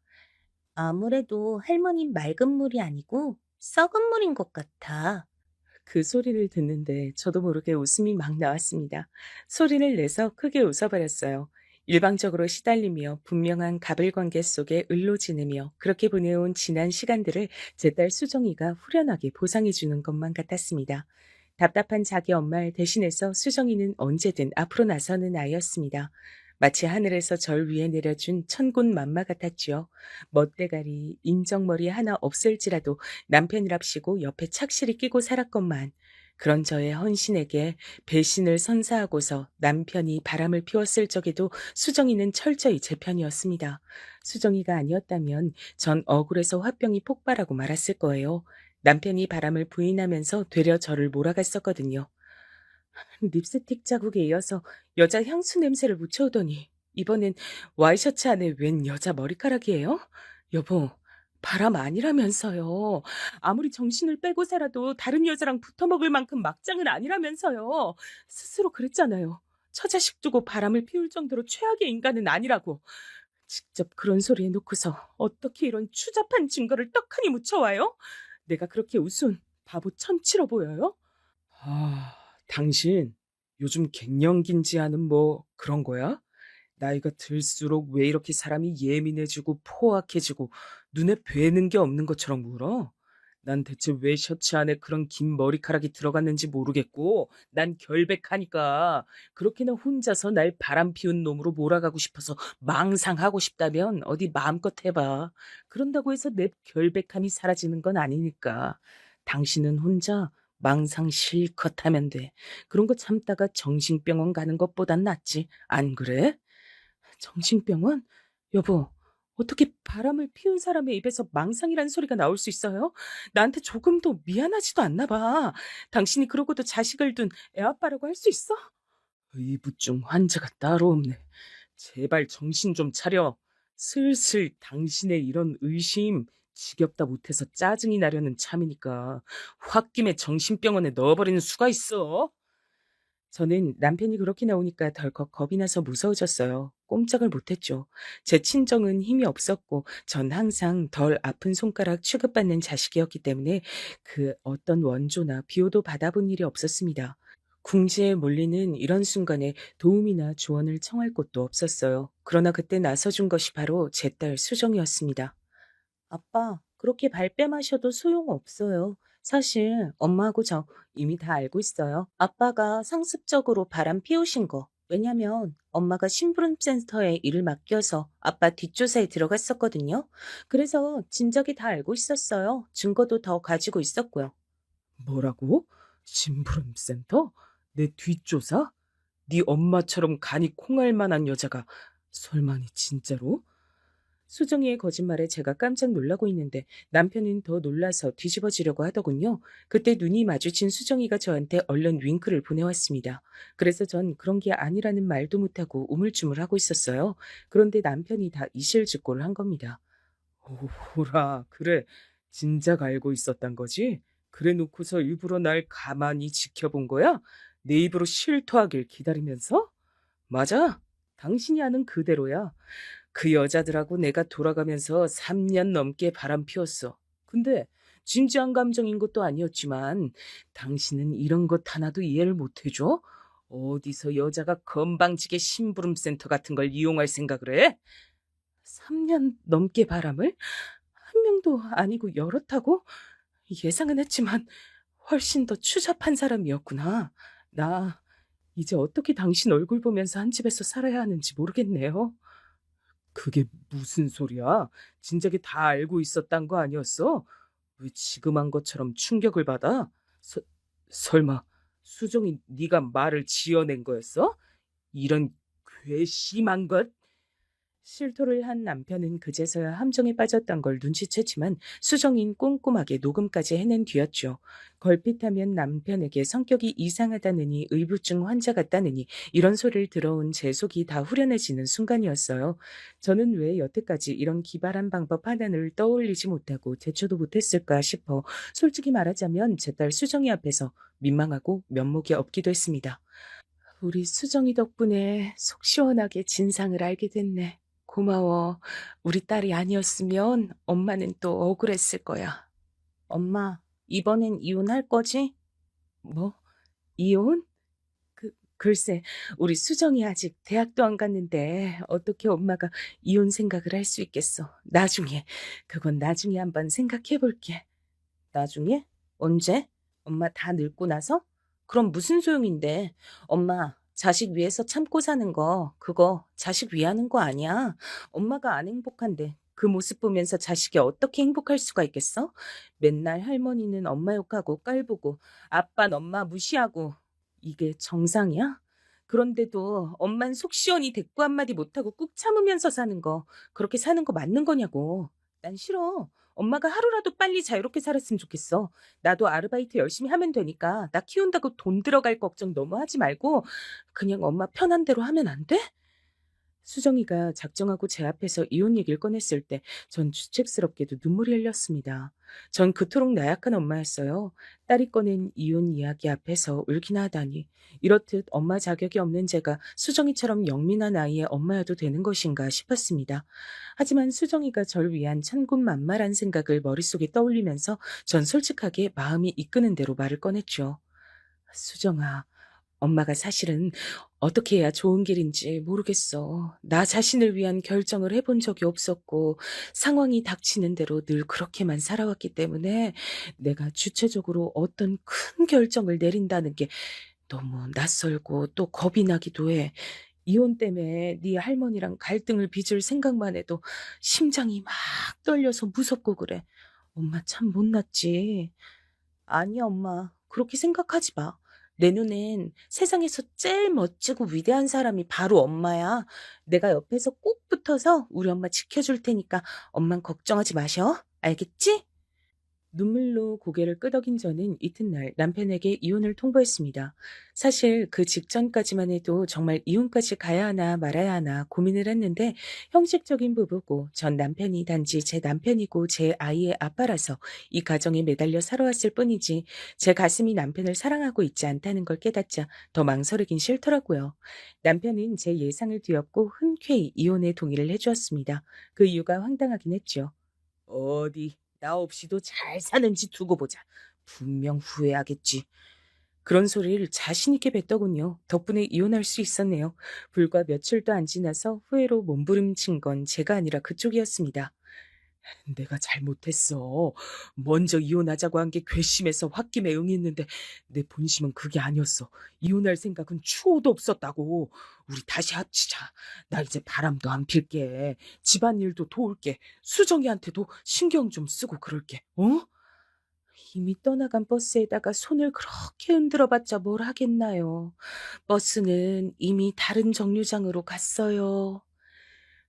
아무래도 할머니 맑은 물이 아니고 썩은 물인 것 같아. 그 소리를 듣는데 저도 모르게 웃음이 막 나왔습니다. 소리를 내서 크게 웃어버렸어요. 일방적으로 시달리며 분명한 가불관계 속에 을로지내며 그렇게 보내온 지난 시간들을 제 딸 수정이가 후련하게 보상해주는 것만 같았습니다. 답답한 자기 엄마를 대신해서 수정이는 언제든 앞으로 나서는 아이였습니다. 마치 하늘에서 절 위에 내려준 천군 만마 같았지요. 멋대가리, 인정머리 하나 없을지라도 남편이랍시고 옆에 착실히 끼고 살았건만 그런 저의 헌신에게 배신을 선사하고서 남편이 바람을 피웠을 적에도 수정이는 철저히 제 편이었습니다. 수정이가 아니었다면 전 억울해서 화병이 폭발하고 말았을 거예요. 남편이 바람을 부인하면서 되려 저를 몰아갔었거든요. 립스틱 자국에 이어서 여자 향수 냄새를 묻혀오더니 이번엔 와이셔츠 안에 웬 여자 머리카락이에요? 여보, 바람 아니라면서요. 아무리 정신을 빼고 살아도 다른 여자랑 붙어먹을 만큼 막장은 아니라면서요. 스스로 그랬잖아요. 처자식 두고 바람을 피울 정도로 최악의 인간은 아니라고. 직접 그런 소리 해놓고서 어떻게 이런 추잡한 증거를 떡하니 묻혀와요? 내가 그렇게 우스운 바보 천치로 보여요? 아, 당신 요즘 갱년기인지 뭐 그런 거야? 나이가 들수록 왜 이렇게 사람이 예민해지고 포악해지고 눈에 뵈는 게 없는 것처럼 굴어? 난 대체 왜 셔츠 안에 그런 긴 머리카락이 들어갔는지 모르겠고 난 결백하니까 그렇게나 혼자서 날 바람 피운 놈으로 몰아가고 싶어서 망상하고 싶다면 어디 마음껏 해봐. 그런다고 해서 내 결백함이 사라지는 건 아니니까. 당신은 혼자 망상 실컷 하면 돼. 그런 거 참다가 정신병원 가는 것보단 낫지. 안 그래? 정신병원? 여보, 어떻게 바람을 피운 사람의 입에서 망상이란 소리가 나올 수 있어요? 나한테 조금도 미안하지도 않나 봐. 당신이 그러고도 자식을 둔 애아빠라고 할 수 있어? 의부증 환자가 따로 없네. 제발 정신 좀 차려. 슬슬 당신의 이런 의심 지겹다 못해서 짜증이 나려는 참이니까 홧김에 정신병원에 넣어버리는 수가 있어. 저는 남편이 그렇게 나오니까 덜컥 겁이 나서 무서워졌어요. 꼼짝을 못했죠. 제 친정은 힘이 없었고 전 항상 덜 아픈 손가락 취급받는 자식이었기 때문에 그 어떤 원조나 비호도 받아본 일이 없었습니다. 궁지에 몰리는 이런 순간에 도움이나 조언을 청할 곳도 없었어요. 그러나 그때 나서준 것이 바로 제 딸 수정이었습니다. 아빠, 그렇게 발뺌하셔도 소용없어요. 사실 엄마하고 저 이미 다 알고 있어요. 아빠가 상습적으로 바람 피우신 거. 왜냐면 엄마가 심부름센터에 일을 맡겨서 아빠 뒷조사에 들어갔었거든요. 그래서 진작에 다 알고 있었어요. 증거도 더 가지고 있었고요. 뭐라고? 심부름센터? 내 뒷조사? 네 엄마처럼 간이 콩알 만한 여자가 설마니 진짜로? 수정이의 거짓말에 제가 깜짝 놀라고 있는데 남편은 더 놀라서 뒤집어지려고 하더군요. 그때 눈이 마주친 수정이가 저한테 얼른 윙크를 보내왔습니다. 그래서 전 그런 게 아니라는 말도 못하고 우물쭈물하고 있었어요. 그런데 남편이 다 이실직고를 한 겁니다. 오라, 그래. 진작 알고 있었단 거지? 그래 놓고서 일부러 날 가만히 지켜본 거야? 내 입으로 실토하길 기다리면서? 맞아. 당신이 아는 그대로야. 그 여자들하고 내가 돌아가면서 3년 넘게 바람 피웠어. 근데 진지한 감정인 것도 아니었지만 당신은 이런 것 하나도 이해를 못 해줘? 어디서 여자가 건방지게 심부름센터 같은 걸 이용할 생각을 해? 3년 넘게 바람을? 한 명도 아니고 여럿하고? 예상은 했지만 훨씬 더 추잡한 사람이었구나. 나 이제 어떻게 당신 얼굴 보면서 한 집에서 살아야 하는지 모르겠네요. 그게 무슨 소리야? 진작에 다 알고 있었단 거 아니었어? 왜 지금 한 것처럼 충격을 받아? 설마 수정이 네가 말을 지어낸 거였어? 이런 괘씸한 것? 실토를 한 남편은 그제서야 함정에 빠졌던 걸 눈치챘지만 수정인 꼼꼼하게 녹음까지 해낸 뒤였죠. 걸핏하면 남편에게 성격이 이상하다느니 의부증 환자 같다느니 이런 소리를 들어온 제 속이 다 후련해지는 순간이었어요. 저는 왜 여태까지 이런 기발한 방법 하나를 떠올리지 못하고 대처도 못했을까 싶어 솔직히 말하자면 제 딸 수정이 앞에서 민망하고 면목이 없기도 했습니다. 우리 수정이 덕분에 속 시원하게 진상을 알게 됐네. 고마워. 우리 딸이 아니었으면 엄마는 또 억울했을 거야. 엄마, 이번엔 이혼할 거지? 뭐? 이혼? 글쎄, 우리 수정이 아직 대학도 안 갔는데 어떻게 엄마가 이혼 생각을 할 수 있겠어. 그건 나중에 한번 생각해 볼게. 나중에? 언제? 엄마 다 늙고 나서? 그럼 무슨 소용인데? 엄마, 자식 위해서 참고 사는 거, 그거 자식 위하는 거 아니야. 엄마가 안 행복한데 그 모습 보면서 자식이 어떻게 행복할 수가 있겠어? 맨날 할머니는 엄마 욕하고 깔보고 아빠는 엄마 무시하고 이게 정상이야? 그런데도 엄만 속 시원히 대꾸 한마디 못하고 꾹 참으면서 사는 거, 그렇게 사는 거 맞는 거냐고. 난 싫어. 엄마가 하루라도 빨리 자유롭게 살았으면 좋겠어. 나도 아르바이트 열심히 하면 되니까 나 키운다고 돈 들어갈 걱정 너무 하지 말고 그냥 엄마 편한 대로 하면 안 돼? 수정이가 작정하고 제 앞에서 이혼 얘기를 꺼냈을 때 전 주책스럽게도 눈물이 흘렸습니다. 전 그토록 나약한 엄마였어요. 딸이 꺼낸 이혼 이야기 앞에서 울기나 하다니. 이렇듯 엄마 자격이 없는 제가 수정이처럼 영민한 아이의 엄마여도 되는 것인가 싶었습니다. 하지만 수정이가 절 위한 천군만마란 생각을 머릿속에 떠올리면서 전 솔직하게 마음이 이끄는 대로 말을 꺼냈죠. 수정아, 엄마가 사실은 어떻게 해야 좋은 길인지 모르겠어. 나 자신을 위한 결정을 해본 적이 없었고, 상황이 닥치는 대로 늘 그렇게만 살아왔기 때문에 내가 주체적으로 어떤 큰 결정을 내린다는 게 너무 낯설고 또 겁이 나기도 해. 이혼 때문에 네 할머니랑 갈등을 빚을 생각만 해도 심장이 막 떨려서 무섭고 그래. 엄마 참 못났지. 아니야, 엄마. 그렇게 생각하지 마. 내 눈엔 세상에서 제일 멋지고 위대한 사람이 바로 엄마야. 내가 옆에서 꼭 붙어서 우리 엄마 지켜줄 테니까 엄만 걱정하지 마셔. 알겠지? 눈물로 고개를 끄덕인 저는 이튿날 남편에게 이혼을 통보했습니다. 사실 그 직전까지만 해도 정말 이혼까지 가야 하나 말아야 하나 고민을 했는데 형식적인 부부고 전 남편이 단지 제 남편이고 제 아이의 아빠라서 이 가정에 매달려 살아왔을 뿐이지 제 가슴이 남편을 사랑하고 있지 않다는 걸 깨닫자 더 망설이긴 싫더라고요. 남편은 제 예상을 뒤엎고 흔쾌히 이혼에 동의를 해주었습니다. 그 이유가 황당하긴 했죠. 어디 나 없이도 잘 사는지 두고 보자. 분명 후회하겠지. 그런 소리를 자신 있게 뱉더군요. 덕분에 이혼할 수 있었네요. 불과 며칠도 안 지나서 후회로 몸부림친 건 제가 아니라 그쪽이었습니다. 내가 잘못했어. 먼저 이혼하자고 한 게 괘씸해서 홧김에 응했는데 내 본심은 그게 아니었어. 이혼할 생각은 추호도 없었다고. 우리 다시 합치자. 나 이제 바람도 안 필게. 집안일도 도울게. 수정이한테도 신경 좀 쓰고 그럴게. 어? 이미 떠나간 버스에다가 손을 그렇게 흔들어봤자 뭘 하겠나요. 버스는 이미 다른 정류장으로 갔어요.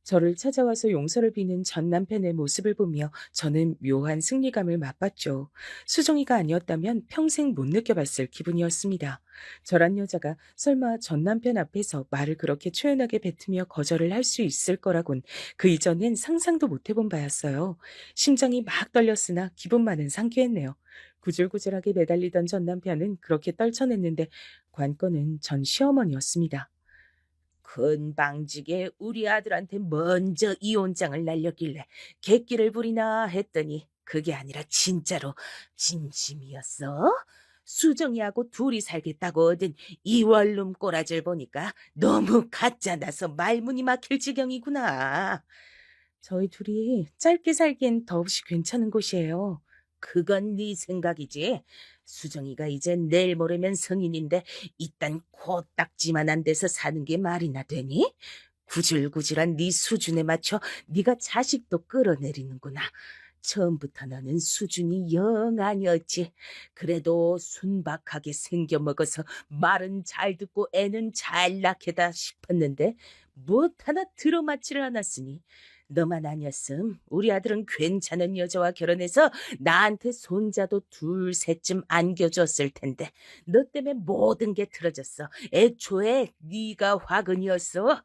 저를 찾아와서 용서를 비는 전 남편의 모습을 보며 저는 묘한 승리감을 맛봤죠. 수정이가 아니었다면 평생 못 느껴봤을 기분이었습니다. 저란 여자가 설마 전 남편 앞에서 말을 그렇게 초연하게 뱉으며 거절을 할 수 있을 거라곤 그 이전엔 상상도 못 해본 바였어요. 심장이 막 떨렸으나 기분만은 상쾌했네요. 구질구질하게 매달리던 전 남편은 그렇게 떨쳐냈는데 관건은 전 시어머니였습니다. 건방지게 우리 아들한테 먼저 이혼장을 날렸길래 객기를 부리나 했더니 그게 아니라 진짜로 진심이었어? 수정이하고 둘이 살겠다고 얻은 이 원룸 꼬라지를 보니까 너무 가짜나서 말문이 막힐 지경이구나. 저희 둘이 짧게 살기엔 더없이 괜찮은 곳이에요. 그건 네 생각이지. 수정이가 이제 내일 모레면 성인인데 이딴 코딱지만한 데서 사는 게 말이나 되니? 구질구질한 네 수준에 맞춰 네가 자식도 끌어내리는구나. 처음부터 너는 수준이 영 아니었지. 그래도 순박하게 생겨먹어서 말은 잘 듣고 애는 잘 낳게다 싶었는데 못 하나 들어맞지를 않았으니 너만 아니었음 우리 아들은 괜찮은 여자와 결혼해서 나한테 손자도 둘 셋쯤 안겨줬을 텐데 너 때문에 모든 게 틀어졌어. 애초에 네가 화근이었어.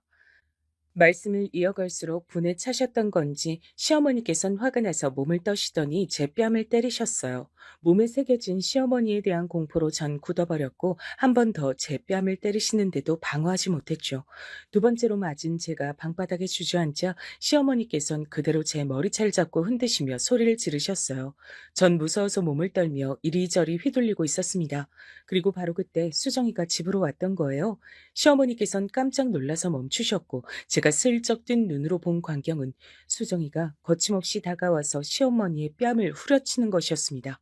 말씀을 이어갈수록 분에 차셨던 건지 시어머니께선 화가 나서 몸을 떠시더니 제 뺨을 때리셨어요. 몸에 새겨진 시어머니에 대한 공포로 전 굳어버렸고 한 번 더 제 뺨을 때리시는데도 방어하지 못했죠. 두 번째로 맞은 제가 방바닥에 주저앉자 시어머니께선 그대로 제 머리채를 잡고 흔드시며 소리를 지르셨어요. 전 무서워서 몸을 떨며 이리저리 휘둘리고 있었습니다. 그리고 바로 그때 수정이가 집으로 왔던 거예요. 시어머니께선 깜짝 놀라서 멈추셨고 제가 슬쩍 뜬 눈으로 본 광경은 수정이가 거침없이 다가와서 시어머니의 뺨을 후려치는 것이었습니다.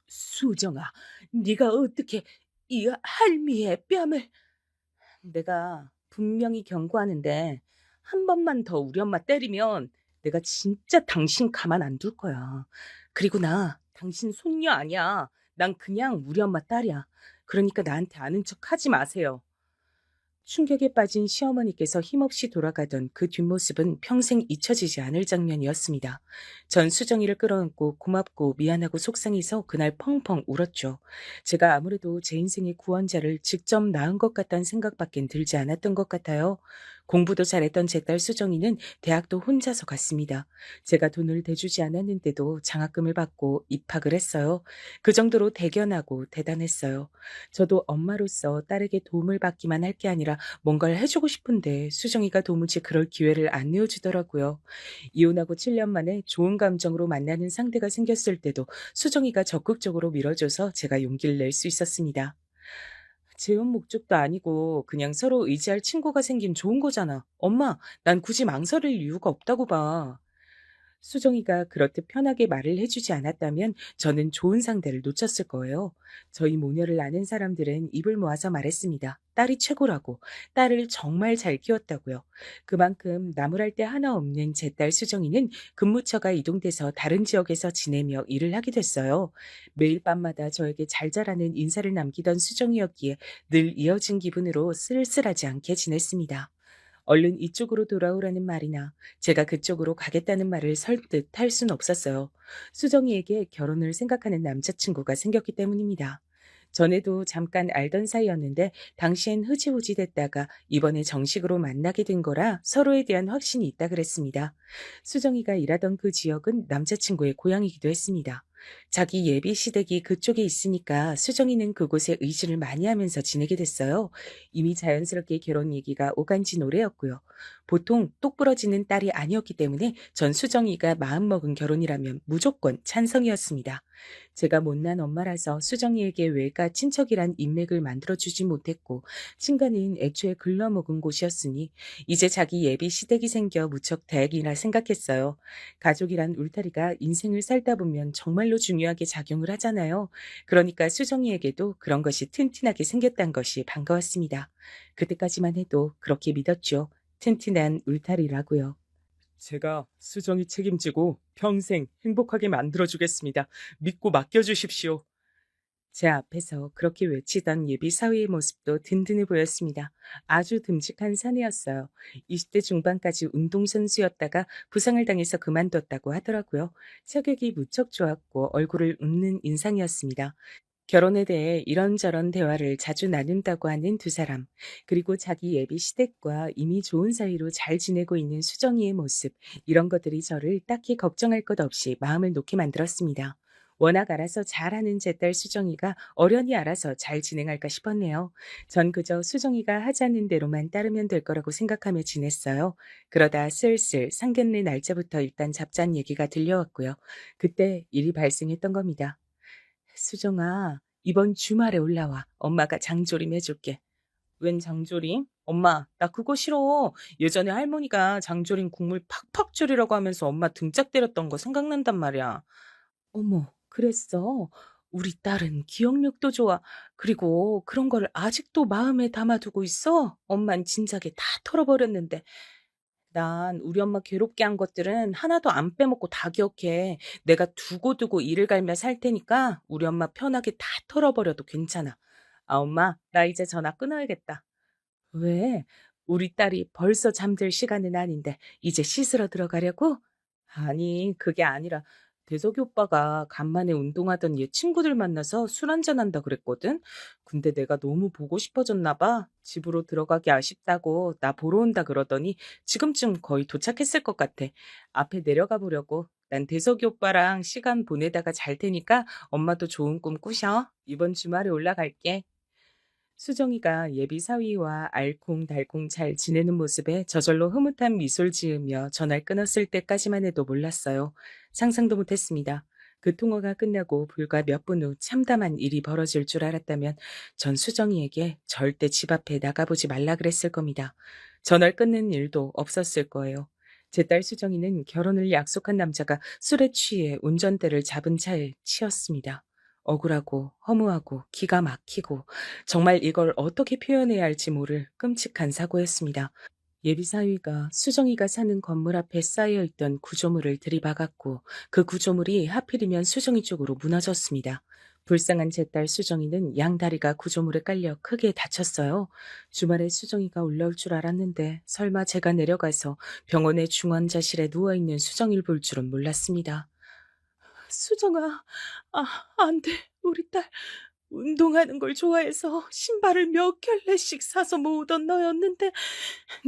수정아, 네가 어떻게 이 할미의 뺨을... 내가 분명히 경고하는데 한 번만 더 우리 엄마 때리면 내가 진짜 당신 가만 안 둘 거야. 그리고 나 당신 손녀 아니야. 난 그냥 우리 엄마 딸이야. 그러니까 나한테 아는 척 하지 마세요. 충격에 빠진 시어머니께서 힘없이 돌아가던 그 뒷모습은 평생 잊혀지지 않을 장면이었습니다. 전 수정이를 끌어안고 고맙고 미안하고 속상해서 그날 펑펑 울었죠. 제가 아무래도 제 인생의 구원자를 직접 낳은 것 같다는 생각밖엔 들지 않았던 것 같아요. 공부도 잘했던 제 딸 수정이는 대학도 혼자서 갔습니다. 제가 돈을 대주지 않았는데도 장학금을 받고 입학을 했어요. 그 정도로 대견하고 대단했어요. 저도 엄마로서 딸에게 도움을 받기만 할 게 아니라 뭔가를 해주고 싶은데 수정이가 도무지 그럴 기회를 안 내어주더라고요. 이혼하고 7년 만에 좋은 감정으로 만나는 상대가 생겼을 때도 수정이가 적극적으로 밀어줘서 제가 용기를 낼 수 있었습니다. 재혼 목적도 아니고 그냥 서로 의지할 친구가 생긴 좋은 거잖아. 엄마, 난 굳이 망설일 이유가 없다고 봐. 수정이가 그렇듯 편하게 말을 해주지 않았다면 저는 좋은 상대를 놓쳤을 거예요. 저희 모녀를 아는 사람들은 입을 모아서 말했습니다. 딸이 최고라고, 딸을 정말 잘 키웠다고요. 그만큼 나무랄 데 하나 없는 제 딸 수정이는 근무처가 이동돼서 다른 지역에서 지내며 일을 하게 됐어요. 매일 밤마다 저에게 잘 자라는 인사를 남기던 수정이었기에 늘 이어진 기분으로 쓸쓸하지 않게 지냈습니다. 얼른 이쪽으로 돌아오라는 말이나 제가 그쪽으로 가겠다는 말을 설득 할 순 없었어요. 수정이에게 결혼을 생각하는 남자친구가 생겼기 때문입니다. 전에도 잠깐 알던 사이였는데 당시엔 흐지부지 됐다가 이번에 정식으로 만나게 된 거라 서로에 대한 확신이 있다 그랬습니다. 수정이가 일하던 그 지역은 남자친구의 고향이기도 했습니다. 자기 예비 시댁이 그쪽에 있으니까 수정이는 그곳에 의지를 많이 하면서 지내게 됐어요. 이미 자연스럽게 결혼 얘기가 오간 지 오래였고요. 보통 똑부러지는 딸이 아니었기 때문에 전 수정이가 마음먹은 결혼이라면 무조건 찬성이었습니다. 제가 못난 엄마라서 수정이에게 외가 친척이란 인맥을 만들어주지 못했고 친가는 애초에 글러먹은 곳이었으니 이제 자기 예비 시댁이 생겨 무척 다행이라 생각했어요. 가족이란 울타리가 인생을 살다 보면 정말로 중요하게 작용을 하잖아요. 그러니까 수정이에게도 그런 것이 튼튼하게 생겼단 것이 반가웠습니다. 그때까지만 해도 그렇게 믿었죠. 튼튼한 울타리라고요. 제가 수정이 책임지고 평생 행복하게 만들어주겠습니다. 믿고 맡겨주십시오. 제 앞에서 그렇게 외치던 예비 사위의 모습도 든든해 보였습니다. 아주 듬직한 사내였어요. 20대 중반까지 운동선수였다가 부상을 당해서 그만뒀다고 하더라고요. 체격이 무척 좋았고 얼굴을 웃는 인상이었습니다. 결혼에 대해 이런저런 대화를 자주 나눈다고 하는 두 사람, 그리고 자기 예비 시댁과 이미 좋은 사이로 잘 지내고 있는 수정이의 모습, 이런 것들이 저를 딱히 걱정할 것 없이 마음을 놓게 만들었습니다. 워낙 알아서 잘하는 제 딸 수정이가 어련히 알아서 잘 진행할까 싶었네요. 전 그저 수정이가 하자는 대로만 따르면 될 거라고 생각하며 지냈어요. 그러다 슬슬 상견례 날짜부터 일단 잡자는 얘기가 들려왔고요. 그때 일이 발생했던 겁니다. 수정아, 이번 주말에 올라와. 엄마가 장조림 해줄게. 웬 장조림? 엄마, 나 그거 싫어. 예전에 할머니가 장조림 국물 팍팍 졸이라고 하면서 엄마 등짝 때렸던 거 생각난단 말이야. 어머, 그랬어. 우리 딸은 기억력도 좋아. 그리고 그런 걸 아직도 마음에 담아두고 있어? 엄만 진작에 다 털어버렸는데. 난 우리 엄마 괴롭게 한 것들은 하나도 안 빼먹고 다 기억해. 내가 두고두고 이를 갈며 살 테니까 우리 엄마 편하게 다 털어버려도 괜찮아. 아, 엄마, 나 이제 전화 끊어야겠다. 왜? 우리 딸이 벌써 잠들 시간은 아닌데 이제 씻으러 들어가려고? 아니, 그게 아니라 대석이 오빠가 간만에 운동하던 얘 친구들 만나서 술 한잔 한다 그랬거든? 근데 내가 너무 보고 싶어졌나 봐. 집으로 들어가기 아쉽다고 나 보러 온다 그러더니 지금쯤 거의 도착했을 것 같아. 앞에 내려가 보려고. 난 대석이 오빠랑 시간 보내다가 잘 테니까 엄마도 좋은 꿈 꾸셔. 이번 주말에 올라갈게. 수정이가 예비 사위와 알콩달콩 잘 지내는 모습에 저절로 흐뭇한 미소를 지으며 전화를 끊었을 때까지만 해도 몰랐어요. 상상도 못했습니다. 그 통화가 끝나고 불과 몇 분 후 참담한 일이 벌어질 줄 알았다면 전 수정이에게 절대 집 앞에 나가보지 말라 그랬을 겁니다. 전화를 끊는 일도 없었을 거예요. 제 딸 수정이는 결혼을 약속한 남자가 술에 취해 운전대를 잡은 차에 치였습니다. 억울하고 허무하고 기가 막히고 정말 이걸 어떻게 표현해야 할지 모를 끔찍한 사고였습니다. 예비 사위가 수정이가 사는 건물 앞에 쌓여있던 구조물을 들이박았고 그 구조물이 하필이면 수정이 쪽으로 무너졌습니다. 불쌍한 제 딸 수정이는 양다리가 구조물에 깔려 크게 다쳤어요. 주말에 수정이가 올라올 줄 알았는데 설마 제가 내려가서 병원의 중환자실에 누워있는 수정이를 볼 줄은 몰랐습니다. 수정아, 아, 안 돼. 우리 딸 운동하는 걸 좋아해서 신발을 몇 켤레씩 사서 모으던 너였는데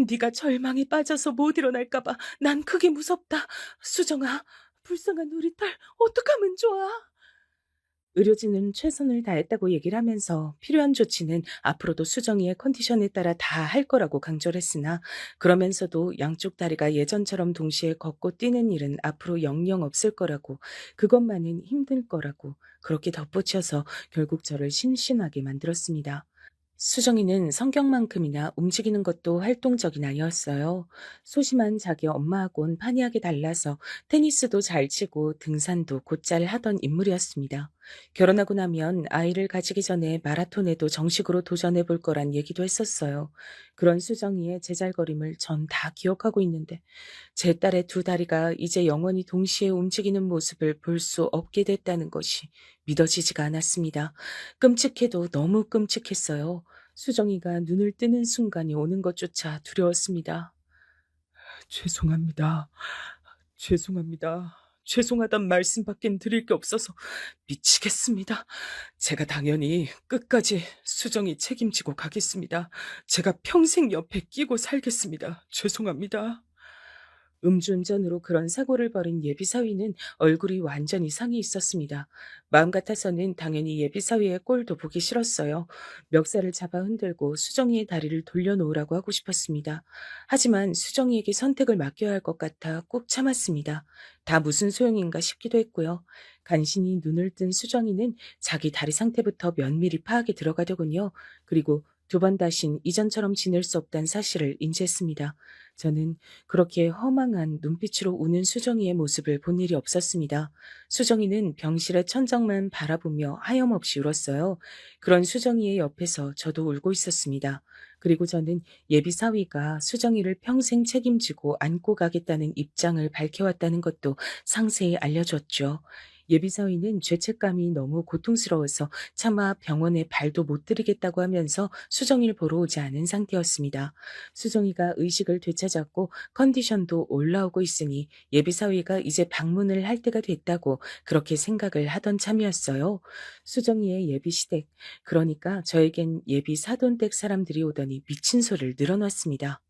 네가 절망에 빠져서 못 일어날까 봐 난 그게 무섭다. 수정아, 불쌍한 우리 딸 어떡하면 좋아? 의료진은 최선을 다했다고 얘기를 하면서 필요한 조치는 앞으로도 수정이의 컨디션에 따라 다 할 거라고 강조를 했으나 그러면서도 양쪽 다리가 예전처럼 동시에 걷고 뛰는 일은 앞으로 영영 없을 거라고 그것만은 힘들 거라고 그렇게 덧붙여서 결국 저를 심심하게 만들었습니다. 수정이는 성격만큼이나 움직이는 것도 활동적인 아이였어요. 소심한 자기 엄마하고는 판이하게 달라서 테니스도 잘 치고 등산도 곧잘 하던 인물이었습니다. 결혼하고 나면 아이를 가지기 전에 마라톤에도 정식으로 도전해 볼 거란 얘기도 했었어요. 그런 수정이의 제잘거림을 전 다 기억하고 있는데 제 딸의 두 다리가 이제 영원히 동시에 움직이는 모습을 볼 수 없게 됐다는 것이 믿어지지가 않았습니다. 끔찍해도 너무 끔찍했어요. 수정이가 눈을 뜨는 순간이 오는 것조차 두려웠습니다. 죄송합니다. 죄송합니다. 죄송하단 말씀밖엔 드릴 게 없어서 미치겠습니다. 제가 당연히 끝까지 수정이 책임지고 가겠습니다. 제가 평생 옆에 끼고 살겠습니다. 죄송합니다. 음주운전으로 그런 사고를 벌인 예비사위는 얼굴이 완전히 상해 있었습니다. 마음 같아서는 당연히 예비사위의 꼴도 보기 싫었어요. 멱살을 잡아 흔들고 수정이의 다리를 돌려놓으라고 하고 싶었습니다. 하지만 수정이에게 선택을 맡겨야 할 것 같아 꾹 참았습니다. 다 무슨 소용인가 싶기도 했고요. 간신히 눈을 뜬 수정이는 자기 다리 상태부터 면밀히 파악에 들어가더군요. 그리고 두 번 다신 이전처럼 지낼 수 없다는 사실을 인지했습니다. 저는 그렇게 허망한 눈빛으로 우는 수정이의 모습을 본 일이 없었습니다. 수정이는 병실의 천장만 바라보며 하염없이 울었어요. 그런 수정이의 옆에서 저도 울고 있었습니다. 그리고 저는 예비 사위가 수정이를 평생 책임지고 안고 가겠다는 입장을 밝혀왔다는 것도 상세히 알려줬죠. 예비 사위는 죄책감이 너무 고통스러워서 차마 병원에 발도 못 들이겠다고 하면서 수정이를 보러 오지 않은 상태였습니다. 수정이가 의식을 되찾았고 컨디션도 올라오고 있으니 예비사위가 이제 방문을 할 때가 됐다고 그렇게 생각을 하던 참이었어요. 수정이의 예비시댁, 그러니까 저에겐 예비 사돈댁 사람들이 오더니 미친 소리를 늘어놨습니다.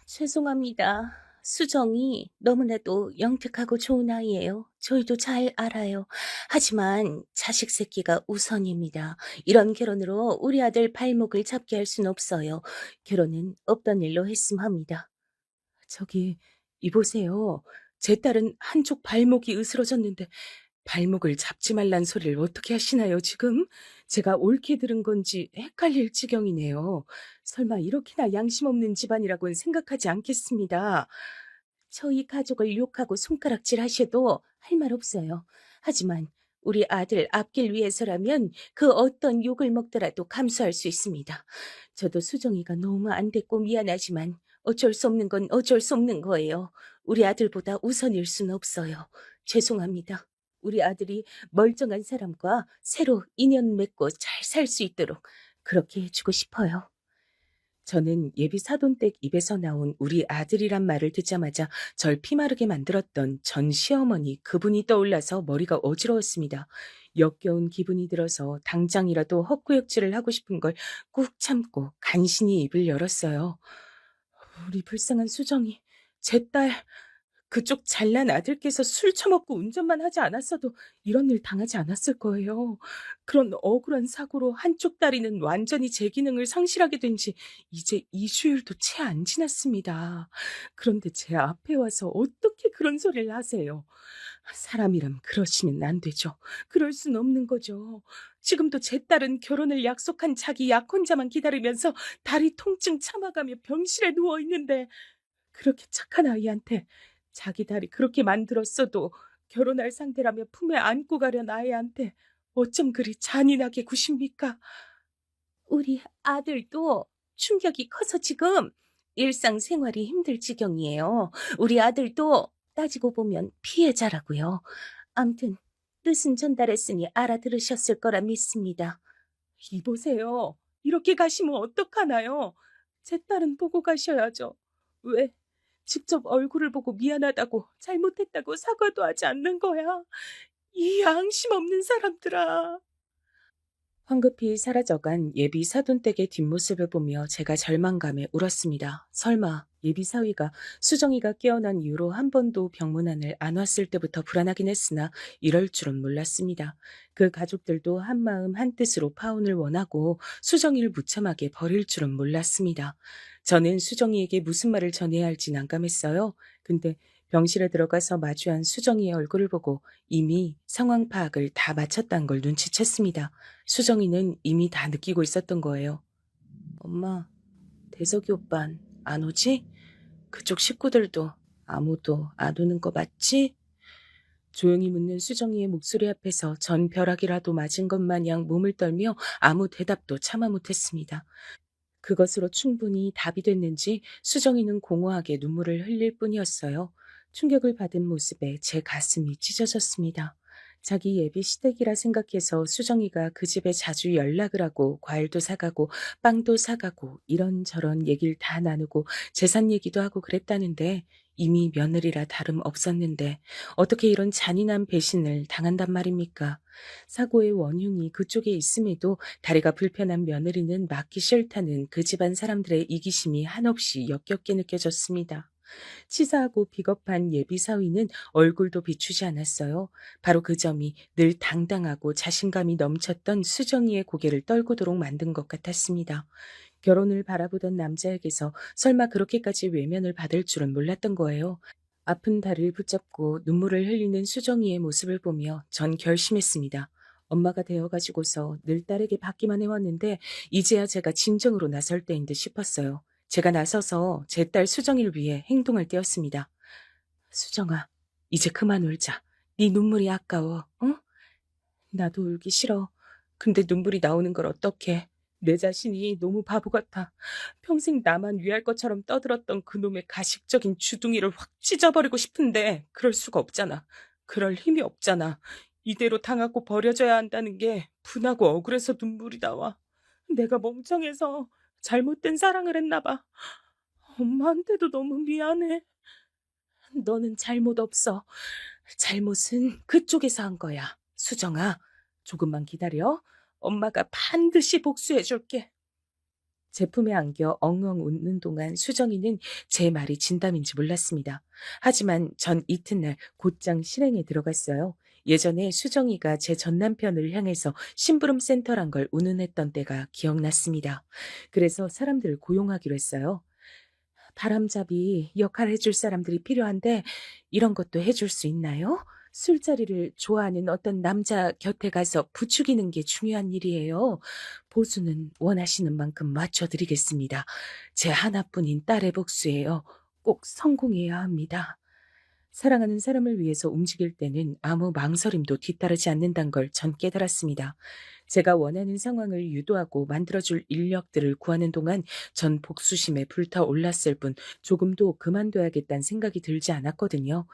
죄송합니다. 수정이 너무나도 영특하고 좋은 아이예요. 저희도 잘 알아요. 하지만 자식 새끼가 우선입니다. 이런 결혼으로 우리 아들 발목을 잡게 할 순 없어요. 결혼은 없던 일로 했음 합니다. 저기, 이보세요. 제 딸은 한쪽 발목이 으스러졌는데 발목을 잡지 말란 소리를 어떻게 하시나요, 지금? 제가 옳게 들은 건지 헷갈릴 지경이네요. 설마 이렇게나 양심 없는 집안이라고는 생각하지 않겠습니다. 저희 가족을 욕하고 손가락질 하셔도 할 말 없어요. 하지만 우리 아들 앞길 위해서라면 그 어떤 욕을 먹더라도 감수할 수 있습니다. 저도 수정이가 너무 안 됐고 미안하지만 어쩔 수 없는 건 어쩔 수 없는 거예요. 우리 아들보다 우선일 수는 없어요. 죄송합니다. 우리 아들이 멀쩡한 사람과 새로 인연 맺고 잘 살 수 있도록 그렇게 해주고 싶어요. 저는 예비 사돈댁 입에서 나온 우리 아들이란 말을 듣자마자 절 피마르게 만들었던 전 시어머니 그분이 떠올라서 머리가 어지러웠습니다. 역겨운 기분이 들어서 당장이라도 헛구역질을 하고 싶은 걸 꾹 참고 간신히 입을 열었어요. 우리 불쌍한 수정이, 제 딸, 그쪽 잘난 아들께서 술 처먹고 운전만 하지 않았어도 이런 일 당하지 않았을 거예요. 그런 억울한 사고로 한쪽 다리는 완전히 제 기능을 상실하게 된 지 이제 2주일도 채 안 지났습니다. 그런데 제 앞에 와서 어떻게 그런 소리를 하세요? 사람이라면 그러시면 안 되죠. 그럴 순 없는 거죠. 지금도 제 딸은 결혼을 약속한 자기 약혼자만 기다리면서 다리 통증 참아가며 병실에 누워 있는데 그렇게 착한 아이한테 자기 다리 그렇게 만들었어도 결혼할 상대라며 품에 안고 가려는 아이한테 어쩜 그리 잔인하게 구십니까? 우리 아들도 충격이 커서 지금 일상생활이 힘들 지경이에요. 우리 아들도 따지고 보면 피해자라고요. 암튼 뜻은 전달했으니 알아들으셨을 거라 믿습니다. 이보세요. 이렇게 가시면 어떡하나요? 제 딸은 보고 가셔야죠. 왜 직접 얼굴을 보고 미안하다고 잘못했다고 사과도 하지 않는 거야? 이 양심 없는 사람들아. 황급히 사라져간 예비 사돈댁의 뒷모습을 보며 제가 절망감에 울었습니다. 설마 예비 사위가 수정이가 깨어난 이후로 한 번도 병문안을 안 왔을 때부터 불안하긴 했으나 이럴 줄은 몰랐습니다. 그 가족들도 한마음 한뜻으로 파혼을 원하고 수정이를 무참하게 버릴 줄은 몰랐습니다. 저는 수정이에게 무슨 말을 전해야 할지 난감했어요. 근데 병실에 들어가서 마주한 수정이의 얼굴을 보고 이미 상황 파악을 다 마쳤다는 걸 눈치챘습니다. 수정이는 이미 다 느끼고 있었던 거예요. 엄마, 대석이 오빤 안 오지? 그쪽 식구들도 아무도 안 오는 거 맞지? 조용히 묻는 수정이의 목소리 앞에서 전 벼락이라도 맞은 것 마냥 몸을 떨며 아무 대답도 차마 못했습니다. 그것으로 충분히 답이 됐는지 수정이는 공허하게 눈물을 흘릴 뿐이었어요. 충격을 받은 모습에 제 가슴이 찢어졌습니다. 자기 예비 시댁이라 생각해서 수정이가 그 집에 자주 연락을 하고 과일도 사가고 빵도 사가고 이런저런 얘기를 다 나누고 재산 얘기도 하고 그랬다는데 이미 며느리라 다름 없었는데 어떻게 이런 잔인한 배신을 당한단 말입니까? 사고의 원흉이 그쪽에 있음에도 다리가 불편한 며느리는 맞기 싫다는 그 집안 사람들의 이기심이 한없이 역겹게 느껴졌습니다. 치사하고 비겁한 예비 사위는 얼굴도 비추지 않았어요. 바로 그 점이 늘 당당하고 자신감이 넘쳤던 수정이의 고개를 떨구도록 만든 것 같았습니다. 결혼을 바라보던 남자에게서 설마 그렇게까지 외면을 받을 줄은 몰랐던 거예요. 아픈 다리를 붙잡고 눈물을 흘리는 수정이의 모습을 보며 전 결심했습니다. 엄마가 되어가지고서 늘 딸에게 받기만 해왔는데 이제야 제가 진정으로 나설 때인 듯 싶었어요. 제가 나서서 제 딸 수정이를 위해 행동할 때였습니다. 수정아, 이제 그만 울자. 네 눈물이 아까워, 응? 나도 울기 싫어. 근데 눈물이 나오는 걸 어떡해. 내 자신이 너무 바보 같아. 평생 나만 위할 것처럼 떠들었던 그놈의 가식적인 주둥이를 확 찢어버리고 싶은데 그럴 수가 없잖아. 그럴 힘이 없잖아. 이대로 당하고 버려져야 한다는 게 분하고 억울해서 눈물이 나와. 내가 멍청해서 잘못된 사랑을 했나 봐. 엄마한테도 너무 미안해. 너는 잘못 없어. 잘못은 그쪽에서 한 거야. 수정아, 조금만 기다려. 엄마가 반드시 복수해줄게. 제품에 안겨 엉엉 웃는 동안 수정이는 제 말이 진담인지 몰랐습니다. 하지만 전 이튿날 곧장 실행에 들어갔어요. 예전에 수정이가 제 전남편을 향해서 심부름 센터란 걸 운운했던 때가 기억났습니다. 그래서 사람들을 고용하기로 했어요. 바람잡이 역할 해줄 사람들이 필요한데 이런 것도 해줄 수 있나요? 술자리를 좋아하는 어떤 남자 곁에 가서 부추기는 게 중요한 일이에요. 보수는 원하시는 만큼 맞춰드리겠습니다. 제 하나뿐인 딸의 복수예요. 꼭 성공해야 합니다. 사랑하는 사람을 위해서 움직일 때는 아무 망설임도 뒤따르지 않는다는 걸 전 깨달았습니다. 제가 원하는 상황을 유도하고 만들어줄 인력들을 구하는 동안 전 복수심에 불타올랐을 뿐 조금도 그만둬야겠다는 생각이 들지 않았거든요.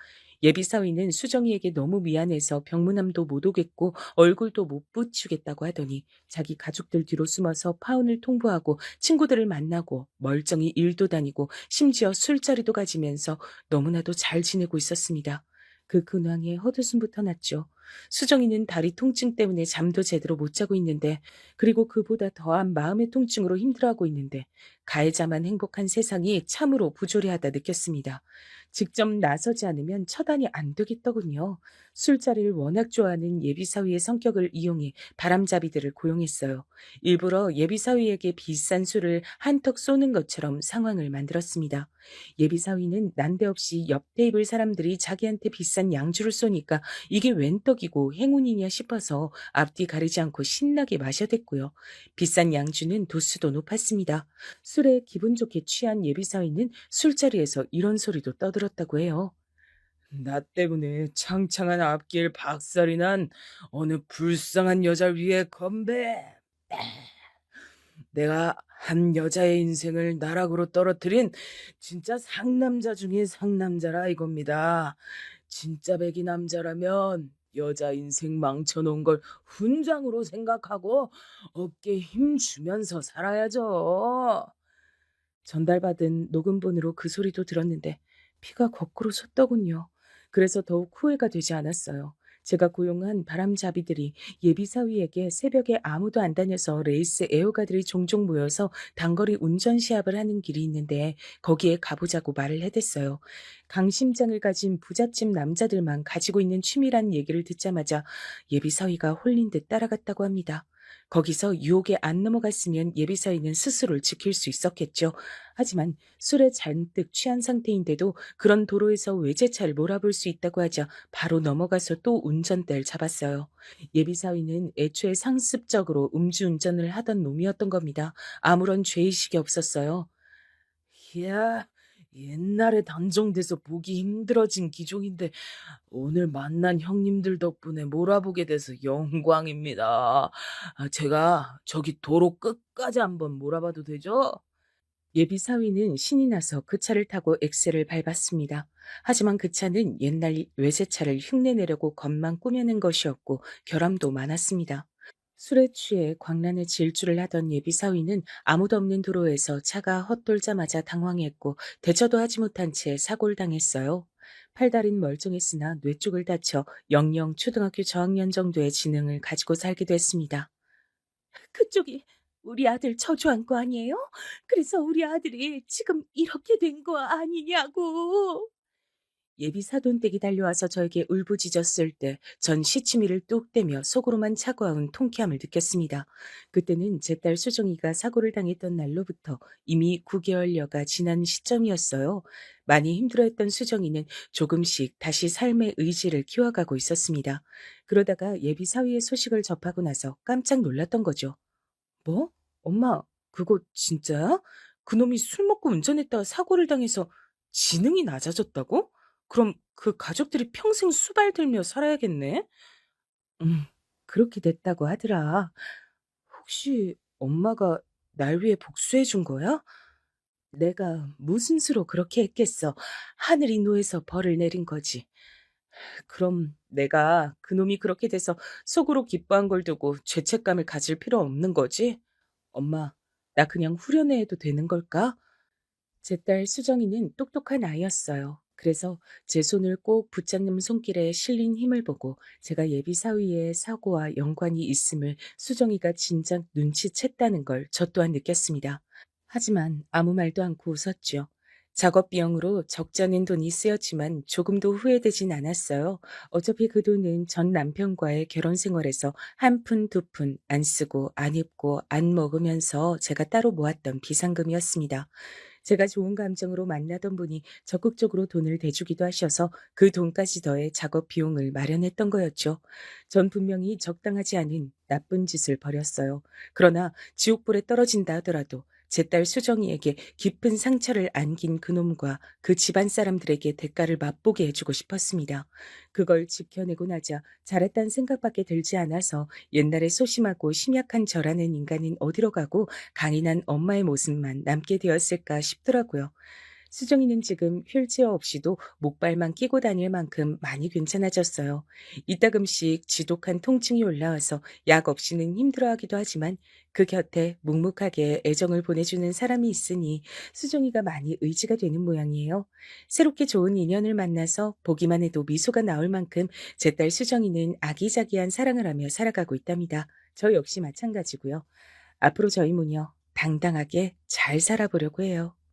예비사위는 수정이에게 너무 미안해서 병문안도 못 오겠고 얼굴도 못 붙이겠다고 하더니 자기 가족들 뒤로 숨어서 파혼을 통보하고 친구들을 만나고 멀쩡히 일도 다니고 심지어 술자리도 가지면서 너무나도 잘 지내고 있었습니다. 그 근황에 헛웃음부터 났죠. 수정이는 다리 통증 때문에 잠도 제대로 못 자고 있는데 그리고 그보다 더한 마음의 통증으로 힘들어하고 있는데 가해자만 행복한 세상이 참으로 부조리하다 느꼈습니다. 직접 나서지 않으면 처단이 안 되겠더군요. 술자리를 워낙 좋아하는 예비사위의 성격을 이용해 바람잡이들을 고용했어요. 일부러 예비사위에게 비싼 술을 한턱 쏘는 것처럼 상황을 만들었습니다. 예비사위는 난데없이 옆 테이블 사람들이 자기한테 비싼 양주를 쏘니까 이게 웬 떡이고 행운이냐 싶어서 앞뒤 가리지 않고 신나게 마셔댔고요. 비싼 양주는 도수도 높았습니다. 술에 기분 좋게 취한 예비사위는 술자리에서 이런 소리도 떠들었다고 해요. 나 때문에 창창한 앞길 박살이 난 어느 불쌍한 여자를 위해 건배. 내가 한 여자의 인생을 나락으로 떨어뜨린 진짜 상남자 중에 상남자라 이겁니다. 진짜 백이 남자라면 여자 인생 망쳐놓은 걸 훈장으로 생각하고 어깨에 힘 주면서 살아야죠. 전달받은 녹음본으로 그 소리도 들었는데 피가 거꾸로 솟더군요. 그래서 더욱 후회가 되지 않았어요. 제가 고용한 바람잡이들이 예비사위에게 새벽에 아무도 안 다녀서 레이스 애호가들이 종종 모여서 단거리 운전 시합을 하는 길이 있는데 거기에 가보자고 말을 해댔어요. 강심장을 가진 부잣집 남자들만 가지고 있는 취미란 얘기를 듣자마자 예비사위가 홀린 듯 따라갔다고 합니다. 거기서 유혹에 안 넘어갔으면 예비사위는 스스로를 지킬 수 있었겠죠. 하지만 술에 잔뜩 취한 상태인데도 그런 도로에서 외제차를 몰아볼 수 있다고 하자 바로 넘어가서 또 운전대를 잡았어요. 예비사위는 애초에 상습적으로 음주운전을 하던 놈이었던 겁니다. 아무런 죄의식이 없었어요. 이야, 옛날에 단종돼서 보기 힘들어진 기종인데 오늘 만난 형님들 덕분에 몰아보게 돼서 영광입니다. 제가 저기 도로 끝까지 한번 몰아봐도 되죠? 예비 사위는 신이 나서 그 차를 타고 엑셀을 밟았습니다. 하지만 그 차는 옛날 외제차를 흉내내려고 겉만 꾸며낸 것이었고 결함도 많았습니다. 술에 취해 광란의 질주를 하던 예비 사위는 아무도 없는 도로에서 차가 헛돌자마자 당황했고 대처도 하지 못한 채 사고를 당했어요. 팔다리는 멀쩡했으나 뇌 쪽을 다쳐 영영 초등학교 저학년 정도의 지능을 가지고 살게 됐습니다. 그쪽이 우리 아들 저주한 거 아니에요? 그래서 우리 아들이 지금 이렇게 된 거 아니냐고. 예비 사돈댁이 달려와서 저에게 울부짖었을 때 전 시치미를 뚝 떼며 속으로만 차가운 통쾌함을 느꼈습니다. 그때는 제 딸 수정이가 사고를 당했던 날로부터 이미 9개월여가 지난 시점이었어요. 많이 힘들어했던 수정이는 조금씩 다시 삶의 의지를 키워가고 있었습니다. 그러다가 예비 사위의 소식을 접하고 나서 깜짝 놀랐던 거죠. 뭐? 엄마, 그거 진짜야? 그놈이 술 먹고 운전했다가 사고를 당해서 지능이 낮아졌다고? 그럼 그 가족들이 평생 수발 들며 살아야겠네? 음, 그렇게 됐다고 하더라. 혹시 엄마가 날 위해 복수해 준 거야? 내가 무슨 수로 그렇게 했겠어. 하늘이 노해서 벌을 내린 거지. 그럼 내가 그놈이 그렇게 돼서 속으로 기뻐한 걸 두고 죄책감을 가질 필요 없는 거지? 엄마, 나 그냥 후련해 해도 되는 걸까? 제 딸 수정이는 똑똑한 아이였어요. 그래서 제 손을 꼭 붙잡는 손길에 실린 힘을 보고 제가 예비 사위의 사고와 연관이 있음을 수정이가 진작 눈치챘다는 걸 저 또한 느꼈습니다. 하지만 아무 말도 않고 웃었죠. 작업 비용으로 적잖은 돈이 쓰였지만 조금도 후회되진 않았어요. 어차피 그 돈은 전 남편과의 결혼 생활에서 한 푼, 두 푼 안 쓰고 안 입고 안 먹으면서 제가 따로 모았던 비상금이었습니다. 제가 좋은 감정으로 만나던 분이 적극적으로 돈을 대주기도 하셔서 그 돈까지 더해 작업 비용을 마련했던 거였죠. 전 분명히 적당하지 않은 나쁜 짓을 벌였어요. 그러나 지옥불에 떨어진다 하더라도 제 딸 수정이에게 깊은 상처를 안긴 그놈과 그 집안 사람들에게 대가를 맛보게 해주고 싶었습니다. 그걸 지켜내고 나자 잘했다는 생각밖에 들지 않아서 옛날에 소심하고 심약한 저라는 인간은 어디로 가고 강인한 엄마의 모습만 남게 되었을까 싶더라고요. 수정이는 지금 휠체어 없이도 목발만 끼고 다닐 만큼 많이 괜찮아졌어요. 이따금씩 지독한 통증이 올라와서 약 없이는 힘들어하기도 하지만 그 곁에 묵묵하게 애정을 보내주는 사람이 있으니 수정이가 많이 의지가 되는 모양이에요. 새롭게 좋은 인연을 만나서 보기만 해도 미소가 나올 만큼 제 딸 수정이는 아기자기한 사랑을 하며 살아가고 있답니다. 저 역시 마찬가지고요. 앞으로 저희 모녀 당당하게 잘 살아보려고 해요.